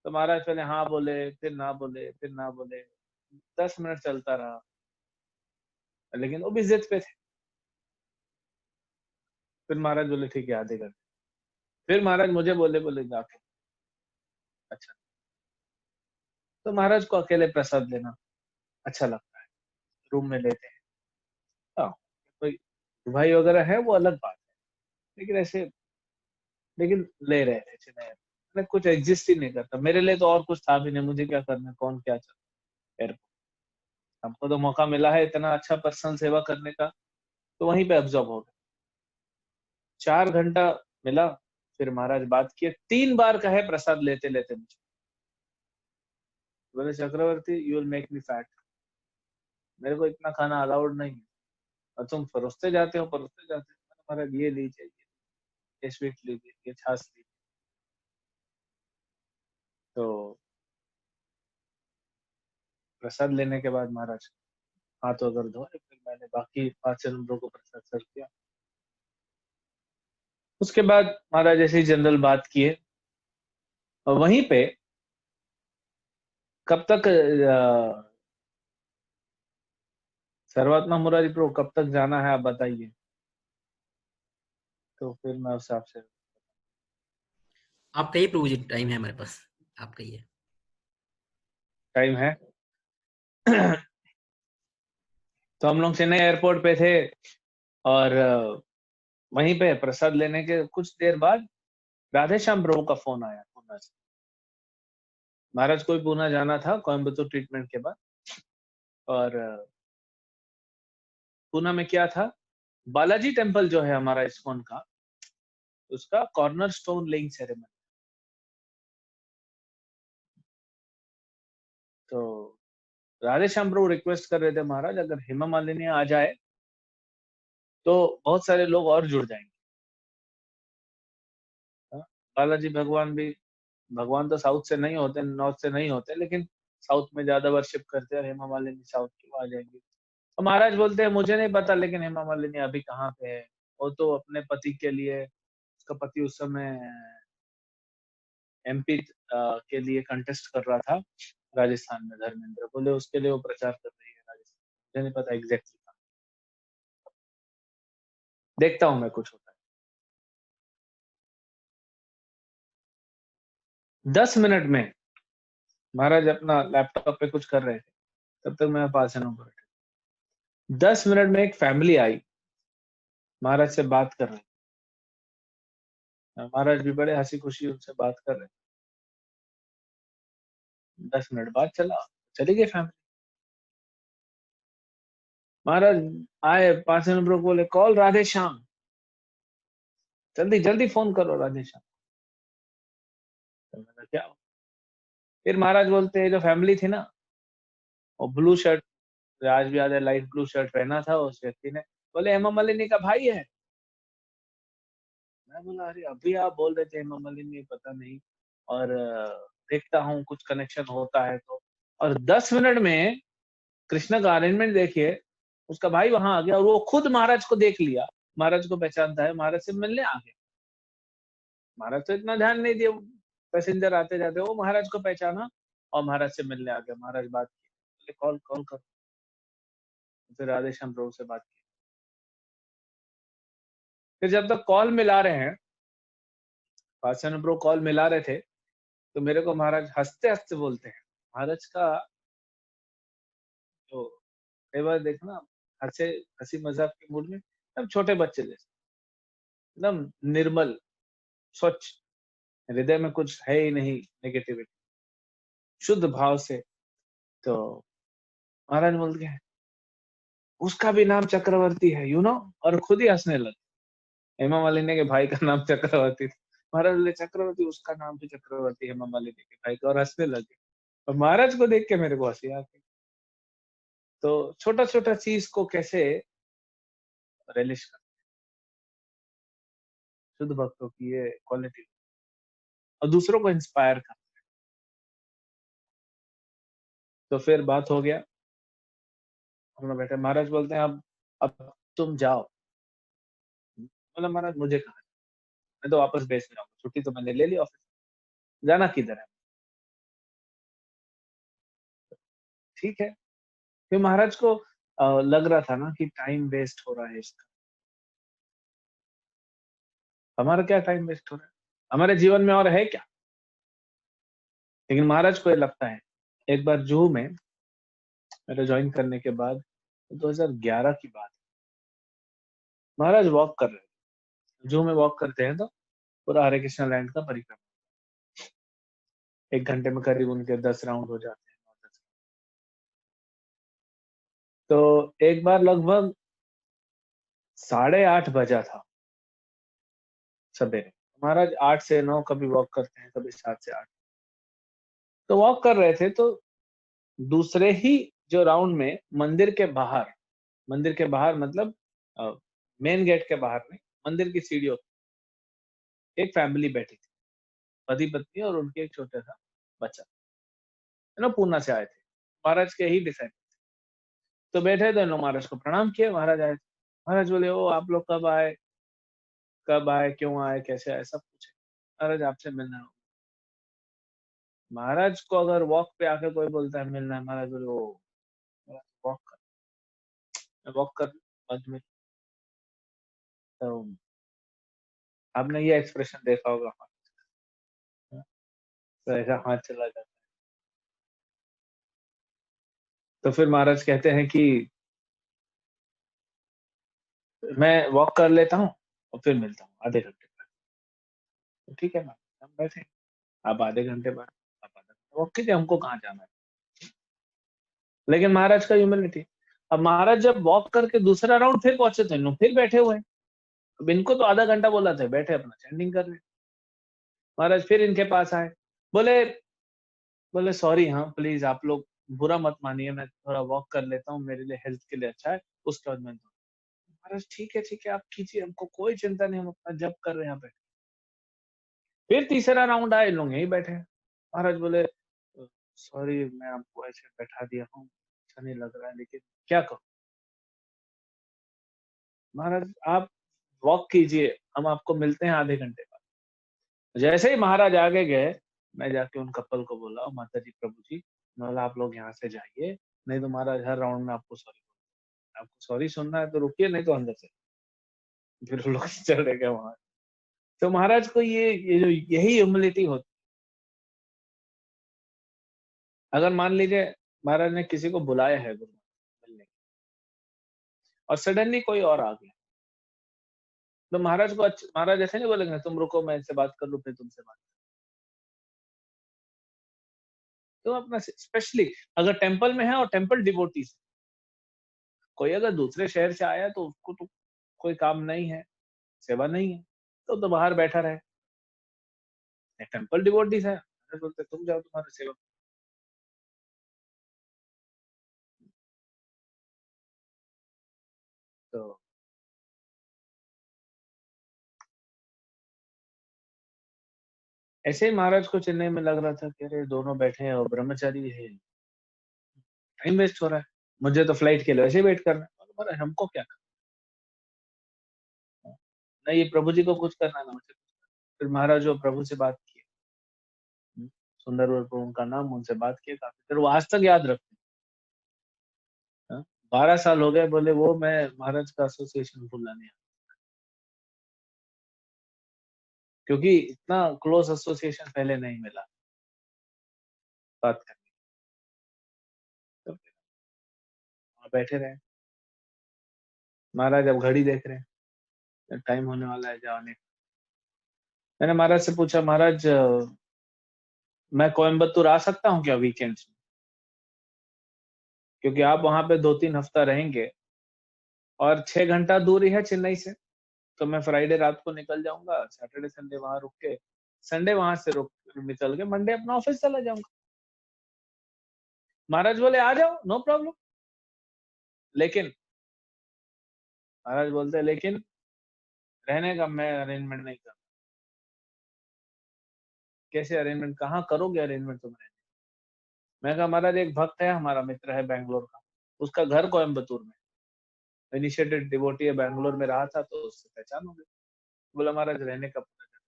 तो महाराज पहले हाँ बोले, फिर ना बोले, फिर ना बोले, 10 मिनट चलता रहा लेकिन वो भी जिद पे थे। फिर महाराज बोले ठीक है आधे घंटे। फिर महाराज मुझे बोले बोले जाके अच्छा। तो महाराज को अकेले प्रसाद लेना अच्छा लगता है। रूम में लेते हैं। हाँ, कोई भाई वगैरह है वो अलग बात है, लेकिन ऐसे लेकिन ले रहे थे चेन्नई एयरपोर्ट में, कुछ एग्जिस्ट ही नहीं करता मेरे लिए, तो और कुछ था भी नहीं, मुझे क्या करना, कौन क्या चल एयरपोर्ट। हमको तो मौका मिला है इतना अच्छा पर्सनल सेवा करने का, तो वहीं पे अब्जॉर्ब हो गए। 4 घंटा मिला, फिर महाराज बात किए, 3 बार कहे प्रसाद लेते लेते मुझे, बोले Chakravarti you will make me fat, मेरे को इतना खाना अलाउड नहीं है, और तुम परोसते जाते हो। महाराज ये लीजिए, ये स्वीट लीजिए, ये छाछ लीजिए। तो प्रसाद लेने के बाद महाराज हाथ वगैरह धोए, फिर मैंने बाकी 5 नंबरों को प्रसाद सर्व किया। उसके बाद महाराज ऐसे ही जनरल बात किए, और वहीं पे कब तक सर्वात्मा मुरारी प्रभु कब तक जाना है आप बताइए, तो फिर मैं उस हिसाब से। आप कहिए प्रभु जी, टाइम है हमारे पास, आप कहिए। टाइम है। तो हम लोग चेन्नई एयरपोर्ट पे थे, और वहीं पे प्रसाद लेने के कुछ देर बाद राधे श्याम प्रभु का फोन आया पूना से। महाराज को भी पूना जाना था कोयम्बतूर ट्रीटमेंट के बाद, और पूना में क्या था, बालाजी टेम्पल जो है हमारा इस्कॉन का, उसका कॉर्नर स्टोन लेइंग सेरेमनी। तो राधे श्याम प्रभु रिक्वेस्ट कर रहे थे, महाराज अगर हेमा मालिनी आ जाए तो बहुत सारे लोग और जुड़ जाएंगे। हाँ, बालाजी भगवान तो साउथ से नहीं होते, नॉर्थ से नहीं होते, लेकिन साउथ में ज्यादा वर्शिप करते हैं, और हेमा मालिनी साउथ की आ जाएंगी। तो महाराज बोलते हैं मुझे नहीं पता, लेकिन हेमा मालिनी अभी कहाँ पे है, वो तो अपने पति के लिए, उसका पति उस समय एमपी के लिए कंटेस्ट कर रहा था राजस्थान में, धर्मेंद्र बोले उसके लिए वो प्रचार कर रही है राजस्थान, मुझे नहीं पता एग्जैक्टली। देखता हूँ मैं कुछ होता है। 10 मिनट में महाराज अपना लैपटॉप पे कुछ कर रहे थे, तब तक मैं पास है बैठे। 10 मिनट में एक फैमिली आई, महाराज से बात कर रहे थे, महाराज भी बड़े हंसी खुशी उनसे बात कर रहे थे। 10 मिनट बाद चली गई फैमिली। महाराज आए, 5 नंबर को बोले कॉल राधे श्याम, जल्दी जल्दी फोन करो राधे श्याम। तो मैंने क्या, फिर महाराज बोलते हैं जो फैमिली थी ना, वो ब्लू शर्ट, आज भी याद है, लाइट ब्लू शर्ट पहना था उस व्यक्ति ने, बोले हेमा मालिनी का भाई है। मैं बोला अरे अभी आप बोल रहे थे हेमा मालिनी, पता नहीं, और देखता हूँ कुछ कनेक्शन होता है तो। और 10 मिनट में कृष्णा का अरेंजमेंट देखिए, उसका भाई वहां आ गया, और वो खुद महाराज को देख लिया, महाराज को पहचानता है, महाराज से मिलने आ गया। महाराज तो इतना ध्यान नहीं दिया, पैसेंजर आते जाते, वो महाराज को पहचाना और महाराज से मिलने आ गया। महाराज बात की, बोले कॉल कॉल करो, फिर राधे श्याम प्रभु से बात की। फिर जब तक कॉल मिला रहे हैं, पासन प्रभु कॉल मिला रहे थे, तो मेरे को महाराज हंसते हंसते बोलते हैं, महाराज का तो कई बार देखना हंसे, हंसी मजाक के मूड में एकदम छोटे बच्चे जैसे, एकदम निर्मल स्वच्छ, हृदय में कुछ है ही नहीं नेगेटिविटी, शुद्ध भाव से। तो महाराज बोलते हैं उसका भी नाम चक्रवर्ती है यू नो, और खुद ही हंसने लगे। हेमा मालिनी के भाई का नाम चक्रवर्ती था, महाराज बोले चक्रवर्ती, उसका नाम भी चक्रवर्ती, हेमा मालिनी के भाई का, और हंसने लगे। और महाराज को देख के मेरे को हंसी आती। तो छोटा छोटा चीज को कैसे रिलिश कर, शुद्ध भक्तों की ये क्वालिटी, और दूसरों को इंस्पायर कर। तो फिर बात हो गया, हम लोग बैठे, महाराज बोलते हैं अब तुम जाओ। बोला महाराज मुझे कहा, मैं तो वापस भेज रहा हूँ, छुट्टी तो मैंने ले ली ऑफिस, जाना किधर है। ठीक है, फिर महाराज को लग रहा था ना कि टाइम वेस्ट हो रहा है इसका। हमारा क्या टाइम वेस्ट हो रहा है, हमारे जीवन में और है क्या। लेकिन महाराज को ये लगता है। एक बार जुहू में मेरे ज्वाइन करने के बाद 2011 की बात है। महाराज वॉक कर रहे थे, जू में वॉक करते हैं तो पूरा हरे कृष्णा लैंड का परिक्रमा, 1 घंटे में करीब उनके 10 राउंड हो जाते हैं, 9-10। तो एक बार लगभग 8:30 बजा था सवेरे। महाराज 8 से 9 कभी वॉक करते हैं, कभी 7 से 8। तो वॉक कर रहे थे तो दूसरे ही जो राउंड में मंदिर के बाहर मतलब मेन गेट के बाहर नहीं, मंदिर की सीढ़ियों पे एक फैमिली बैठी थी, पति पत्नी और उनके एक छोटा सा बच्चा, है ना, पूना से आए थे, महाराज के ही डिसाइपल। तो बैठे थे, नो महाराज को प्रणाम किए, महाराज आए। महाराज बोले, ओ आप लोग कब आए, क्यों आए, कैसे आए, सब पूछे। महाराज आपसे मिलना है। महाराज को अगर वॉक पे आके कोई बोलता है मिलना है, महाराज बोले ओ वॉक कर बाद में। तो आपने ये एक्सप्रेशन देखा होगा, हाँ, तो ऐसा हाथ चला जाता है। तो फिर महाराज कहते हैं कि मैं वॉक कर लेता हूँ और फिर मिलता हूँ आधे घंटे बाद। तो ठीक है मैम, हम बैठे, आप आधे घंटे बाद, आप आधा घंटे वॉक कीजिए, हमको कहाँ जाना है। लेकिन महाराज का ह्यूमिलिटी। अब महाराज जब वॉक करके दूसरा राउंड फिर पहुंचे थे, फिर बैठे हुए हैं। अब इनको तो आधा घंटा बोला था, बैठे अपना चैंटिंग कर रहे। महाराज फिर इनके पास आए, बोले बोले सॉरी, हाँ प्लीज आप लोग बुरा मत मानिए, मैं थोड़ा वॉक कर लेता हूँ, मेरे लिए हेल्थ के लिए अच्छा है, उसके बाद मैं। महाराज ठीक है आप कीजिए, हमको कोई चिंता नहीं, हम अपना जप कर रहे हैं यहाँ पे। फिर तीसरा राउंड आए, लोग यहीं बैठे। महाराज बोले सॉरी, मैं आपको ऐसे बैठा दिया हूँ, अच्छा नहीं लग रहा है, लेकिन क्या करूं। महाराज आप वॉक कीजिए, हम आपको मिलते हैं आधे घंटे बाद। जैसे ही महाराज आगे गए, मैं जाके उन कपल को बोला, माता जी प्रभु जी, मैं बोला आप लोग यहाँ से जाइए, नहीं तो महाराज हर राउंड में आपको सॉरी, आपको सॉरी सुनना है तो रुकिए, नहीं तो अंदर से। फिर लोग चले गए वहां। तो महाराज को ये जो यही ह्यूमिलिटी होती। अगर मान लीजिए महाराज ने किसी को बुलाया है गुरु मिलने, और सडनली कोई और आ गया, तो महाराज को महाराज ऐसे नहीं बोलेंगे तुम रुको मैं इससे बात कर लूं फिर तुमसे बात। तो अपना स्पेशली अगर टेम्पल में है और टेम्पल डिवोटीज, कोई अगर दूसरे शहर से आया तो उसको तो कोई काम नहीं है, सेवा नहीं है, तो बाहर बैठा रहे। टेम्पल डिवोटीज है, बोलते तुम जाओ तुम्हारी सेवा। तो ऐसे ही महाराज को चेन्नई में लग रहा था कि अरे दोनों बैठे हैं और ब्रह्मचारी है, टाइम वेस्ट हो रहा है, मुझे तो फ्लाइट के लिए वैसे वेट करना है, महाराज हमको क्या करना, नहीं ये प्रभु जी को कुछ करना ना मुझे। फिर महाराज जो प्रभु से बात की, सुंदर प्रभु उनका नाम, उनसे बात किया काफी, फिर वो आज तक याद रखते हैं। 12 साल हो गए, बोले वो मैं महाराज का एसोसिएशन भूलना नहीं, क्योंकि इतना क्लोज एसोसिएशन पहले नहीं मिला बात करने। तो वहां बैठे रहे, महाराज अब घड़ी देख रहे हैं, टाइम होने वाला है जाने का। मैंने महाराज से पूछा, महाराज मैं कोयम्बतूर आ सकता हूँ क्या वीकेंड्स में, क्योंकि आप वहां पे 2-3 हफ्ता रहेंगे और 6 घंटा दूरी है चेन्नई से, तो मैं फ्राइडे रात को निकल जाऊंगा, सैटरडे संडे वहां रुक के, संडे वहां से रुक निकल के मंडे अपना ऑफिस चला जाऊंगा। महाराज बोले आ जाओ, नो प्रॉब्लम। लेकिन महाराज बोलते लेकिन रहने का मैं अरेंजमेंट नहीं कर। कैसे अरेंजमेंट, कहाँ करोगे अरेंजमेंट तुम रहने। मैं कहा महाराज एक भक्त है हमारा मित्र है बैंगलोर का, उसका घर कोयम्बतूर में, इनिशिएटेड डिवोटी है, बैंगलोर में रहा था तो उससे पहचान हो गई। बोला महाराज रहने का पता चला।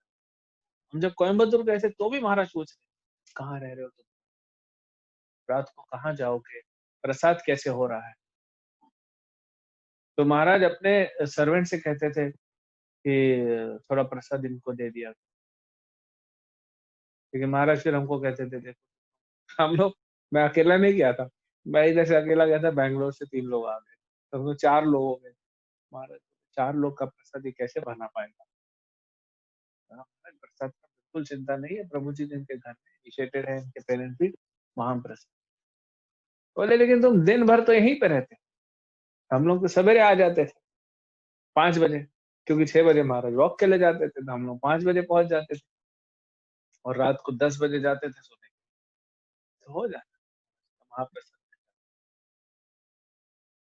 हम जब कोयम्बतूर गए थे तो भी महाराज पूछ रहे कहाँ रह रहे हो तुम, रात को कहाँ जाओगे, प्रसाद कैसे हो रहा है। तो महाराज अपने सर्वेंट से कहते थे कि थोड़ा प्रसाद इनको दे दिया, क्योंकि महाराज फिर हमको कहते थे देखो हम लोग, मैं अकेला नहीं गया था, मैं इधर से अकेला गया था, बैंगलोर से 3 लोग आ गए, तो 4 लोग हो गए। महाराज 4 लोग का प्रसाद ये कैसे बना पाएगा? प्रसाद का बिल्कुल चिंता नहीं है, प्रभु जी जिनके घर में इनिशिएटेड है, इनके पेरेंट्स भी वहां प्रसाद। बोले लेकिन तुम दिन भर तो यहीं पे रहते। हम लोग तो सवेरे आ जाते थे 5 बजे, क्योंकि 6 बजे महाराज वॉक के लिए जाते थे, तो हम लोग 5 बजे पहुंच जाते थे और रात को 10 बजे जाते थे सोने, तो हो जाता महाप्रसाद।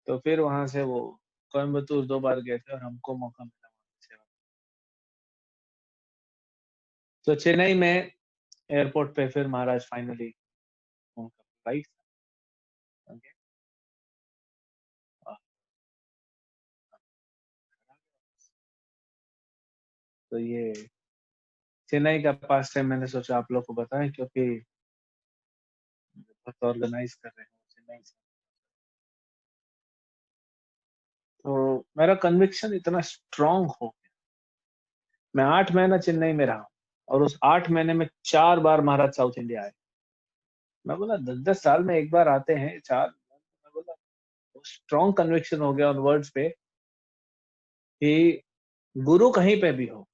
तो फिर वहां से वो कोयम्बतूर 2 बार गए थे और हमको मौका मिला वहां से। तो चेन्नई में एयरपोर्ट पे फिर महाराज फाइनली उनका फ्लाइट ओके। तो ये चेन्नई का पास टाइम मैंने सोचा आप लोग को बताएं, क्योंकि बहुत ऑर्गेनाइज कर रहे हैं चेन्नई से। तो मेरा कन्विक्शन इतना स्ट्रांग हो गया, मैं 8 महीना चेन्नई में रहा और उस 8 महीने में 4 बार महाराज साउथ इंडिया आए। मैं बोला 10-10 साल में एक बार आते हैं 4। मैं बोला स्ट्रांग कन्विक्शन हो गया उन वर्ड्स पे कि गुरु कहीं पे भी हो,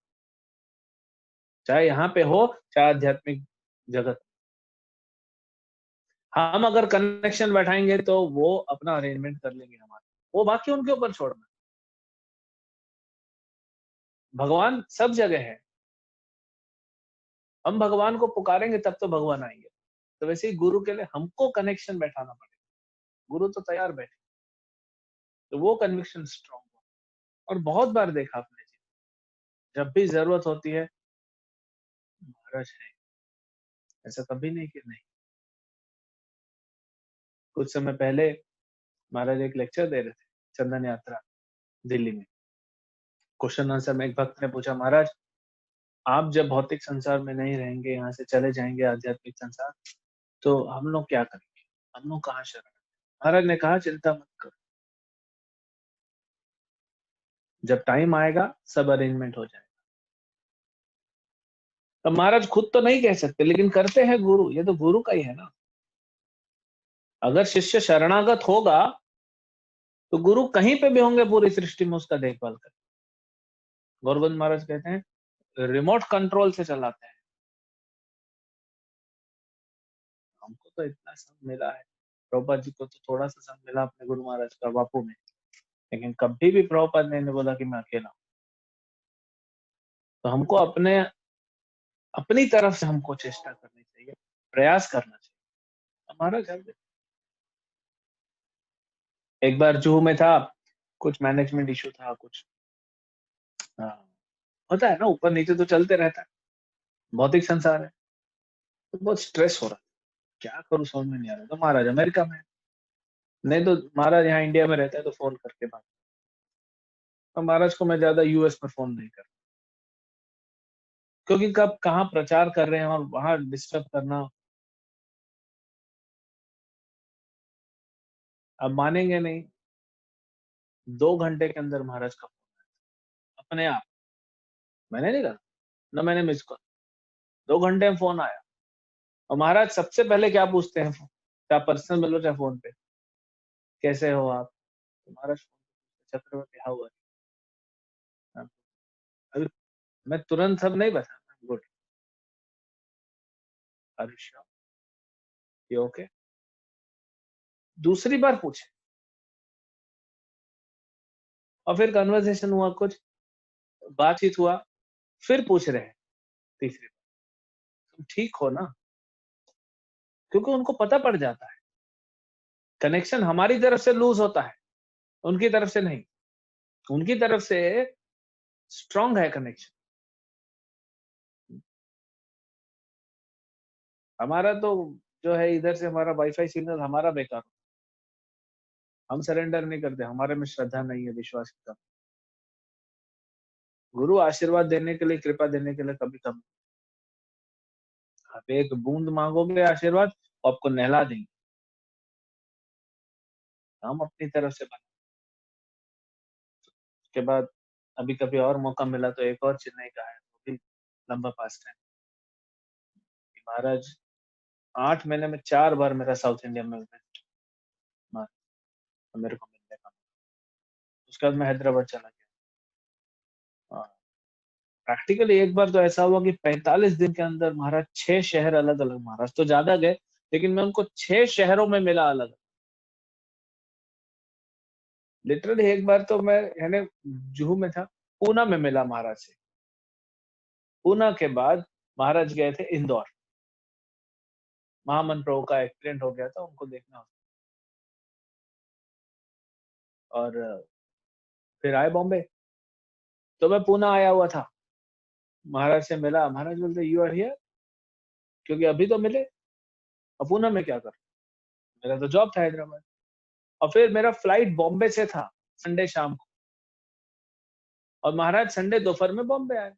चाहे यहाँ पे हो चाहे आध्यात्मिक जगत, हम अगर कनेक्शन बैठाएंगे तो वो अपना अरेंजमेंट कर लेंगे हमारा, वो बाकी उनके ऊपर छोड़ना। भगवान सब जगह है, हम भगवान को पुकारेंगे तब तो भगवान आएंगे। तो वैसे ही गुरु के लिए हमको कनेक्शन बैठाना पड़ेगा, गुरु तो तैयार बैठे। तो वो कन्विक्शन स्ट्रांग हुआ और बहुत बार देखा आपने जी, जब भी जरूरत होती है महाराज है, ऐसा कभी नहीं कि नहीं। कुछ समय पहले महाराज एक लेक्चर दे रहे थे चंदन यात्रा दिल्ली में। क्वेश्चन आंसर में एक भक्त ने पूछा, महाराज आप जब भौतिक संसार में नहीं रहेंगे, यहाँ से चले जाएंगे आध्यात्मिक संसार, तो हम लोग क्या करेंगे, हम लोग कहाँ शरण? महाराज ने कहा चिंता मत करो, जब टाइम आएगा सब अरेंजमेंट हो जाएगा। अब महाराज खुद तो नहीं कह सकते, लेकिन करते हैं गुरु, ये तो गुरु का ही है ना। अगर शिष्य शरणागत होगा तो गुरु कहीं पे भी होंगे पूरी सृष्टि में उसका देखभाल कर। गौरबंद महाराज कहते हैं रिमोट कंट्रोल से चलाते हैं। हमको तो इतना संग मिला है, प्रभुपाद जी को तो थोड़ा सा संग मिला अपने गुरु महाराज का बापू में, लेकिन कभी भी प्रभुपाद ने नहीं बोला कि मैं अकेला हूं। तो हमको अपनी तरफ से हमको चेष्टा करनी चाहिए, प्रयास करना चाहिए। हमारा घर एक बार जुहू में था, कुछ मैनेजमेंट इशू था, कुछ होता है ना, ऊपर नीचे तो चलते रहता है, भौतिक संसार है। तो बहुत स्ट्रेस हो रहा था, क्या करूं समझ में नहीं आ रहा। तो महाराज अमेरिका में, नहीं तो महाराज यहाँ इंडिया में रहता है तो फोन करके बात। तो महाराज को मैं ज्यादा यूएस में फोन नहीं कर, क्योंकि कब कहाँ प्रचार कर रहे हैं और वहां डिस्टर्ब करना। अब मानेंगे नहीं, 2 घंटे के अंदर महाराज का फोन अपने आप, मैंने नहीं कहा ना, मैंने मिस कॉल, 2 घंटे में फोन आया। और महाराज सबसे पहले क्या पूछते हैं, चाहे पर्सनल मिलो चाहे फोन पे, कैसे हो आप? तो महाराज चक्रवर्ती हाउ आर यू? अभी मैं तुरंत सब नहीं बता, गुड, आर यू श्योर, ये ओके? दूसरी बार पूछे और फिर कन्वर्सेशन हुआ, कुछ बातचीत हुआ, फिर पूछ रहे हैं तीसरी बार, तुम ठीक हो ना? क्योंकि उनको पता पड़ जाता है कनेक्शन हमारी तरफ से लूज होता है, उनकी तरफ से नहीं, उनकी तरफ से स्ट्रांग है कनेक्शन। हमारा तो जो है इधर से हमारा वाईफाई सिग्नल हमारा बेकार, हम सरेंडर नहीं करते, हमारे में श्रद्धा नहीं है, विश्वास की कमी। गुरु आशीर्वाद देने के लिए, कृपा देने के लिए कभी कम, आप एक बूंद मांगोगे आशीर्वाद, आपको नहला देंगे। हम अपनी तरफ से बना। उसके बाद अभी कभी और मौका मिला तो एक और चेन्नई का है, वो भी लंबा पास्ट है। महाराज 8 महीने में 4 बार मेरा साउथ इंडिया में विजिट, मेरे को मिलने का। उसके बाद मैं हैदराबाद चला गया। प्रैक्टिकली एक बार तो ऐसा हुआ कि 45 दिन के अंदर महाराज 6 शहर अलग अलग, महाराज तो ज्यादा गए लेकिन मैं उनको 6 शहरों में मिला अलग। लिटरली एक बार तो मैं यानी जुहू में था, पूना में मिला महाराज से। पूना के बाद महाराज गए थे इंदौर, महामन प्रभु का एक्सीडेंट हो गया था, उनको देखना। और फिर आए बॉम्बे, तो मैं पूना आया हुआ था, महाराज से मिला। महाराज बोलते यू आर हियर, क्योंकि अभी तो मिले, अब पूना में क्या कर, मेरा तो जॉब था हैदराबाद। और फिर मेरा फ्लाइट बॉम्बे से था संडे शाम को, और महाराज संडे दोपहर में बॉम्बे आए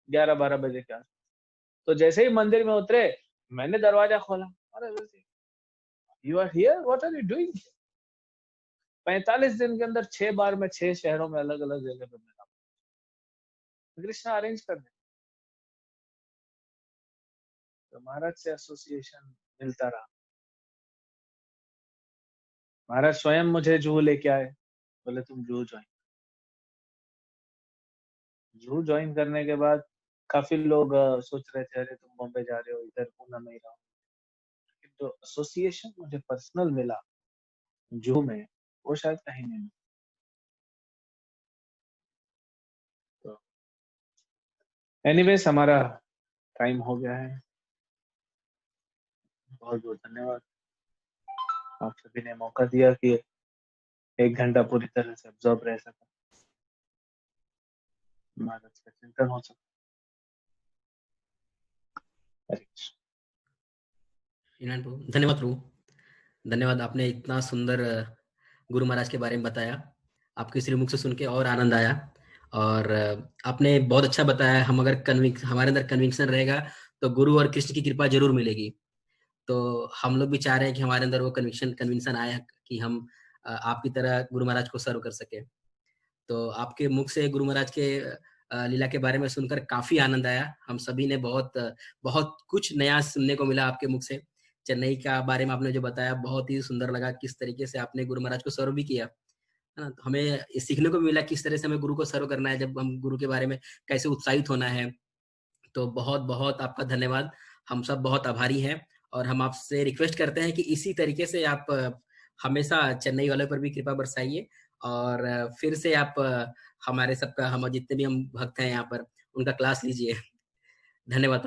11-12 बजे के आसपास। तो जैसे ही मंदिर में उतरे, मैंने दरवाजा खोला, अरे you are here, what are you doing? 45 दिन के अंदर 6 बार मैं 6 शहरों में अलग अलग जगह पे मिला। कृष्णा अरेंज कर दे। तो महाराज से एसोसिएशन मिलता रहा। महाराज स्वयं मुझे जुहू लेके आए, बोले तुम जुहू ज्वाइन। जुहू ज्वाइन करने के बाद काफी लोग सोच रहे थे अरे तुम बॉम्बे जा रहे हो, इधर पूना में ही रहो। लेकिन जो एसोसिएशन मुझे पर्सनल मिला जुहू में, वो शायद कहीं नहीं मिला। तो एनीवेज हमारा टाइम हो गया है। बहुत बहुत धन्यवाद, आप सभी ने मौका दिया कि 1 घंटा पूरी तरह से अब्जॉर्ब रह सका, महाराज का चिंतन हो सका। हरे कृष्ण। श्रीनारायण प्रभु, धन्यवाद प्रभु, धन्यवाद। आपने इतना सुंदर गुरु महाराज के बारे में बताया, आपके श्रीमुख से सुन के और आनंद आया। और आपने बहुत अच्छा बताया। हम अगर हमारे अंदर कन्विक्शन रहेगा तो गुरु और कृष्ण की कृपा जरूर मिलेगी। तो हम लोग भी चाह रहे हैं कि हमारे अंदर वो कन्विक्शन आया कि हम आपकी तरह गुरु महाराज को सर्व कर सके। तो आपके मुख से गुरु महाराज के लीला के बारे में सुनकर काफी आनंद आया। हम सभी ने बहुत बहुत कुछ नया सुनने को मिला आपके मुख से। चेन्नई का बारे में आपने जो बताया बहुत ही सुंदर लगा, किस तरीके से आपने गुरु महाराज को सर्व भी किया, है ना। तो हमें ये सीखने को मिला किस तरह से हमें गुरु को सर्व करना है, जब हम गुरु के बारे में कैसे उत्साहित होना है। तो बहुत बहुत आपका धन्यवाद। हम सब बहुत आभारी हैं और हम आपसे रिक्वेस्ट करते हैं कि इसी तरीके से आप हमेशा चेन्नई वालों पर भी कृपा बरसाइए और फिर से आप हमारे सबका, हम जितने भी हम भक्त हैं यहाँ पर, उनका क्लास लीजिए। धन्यवाद।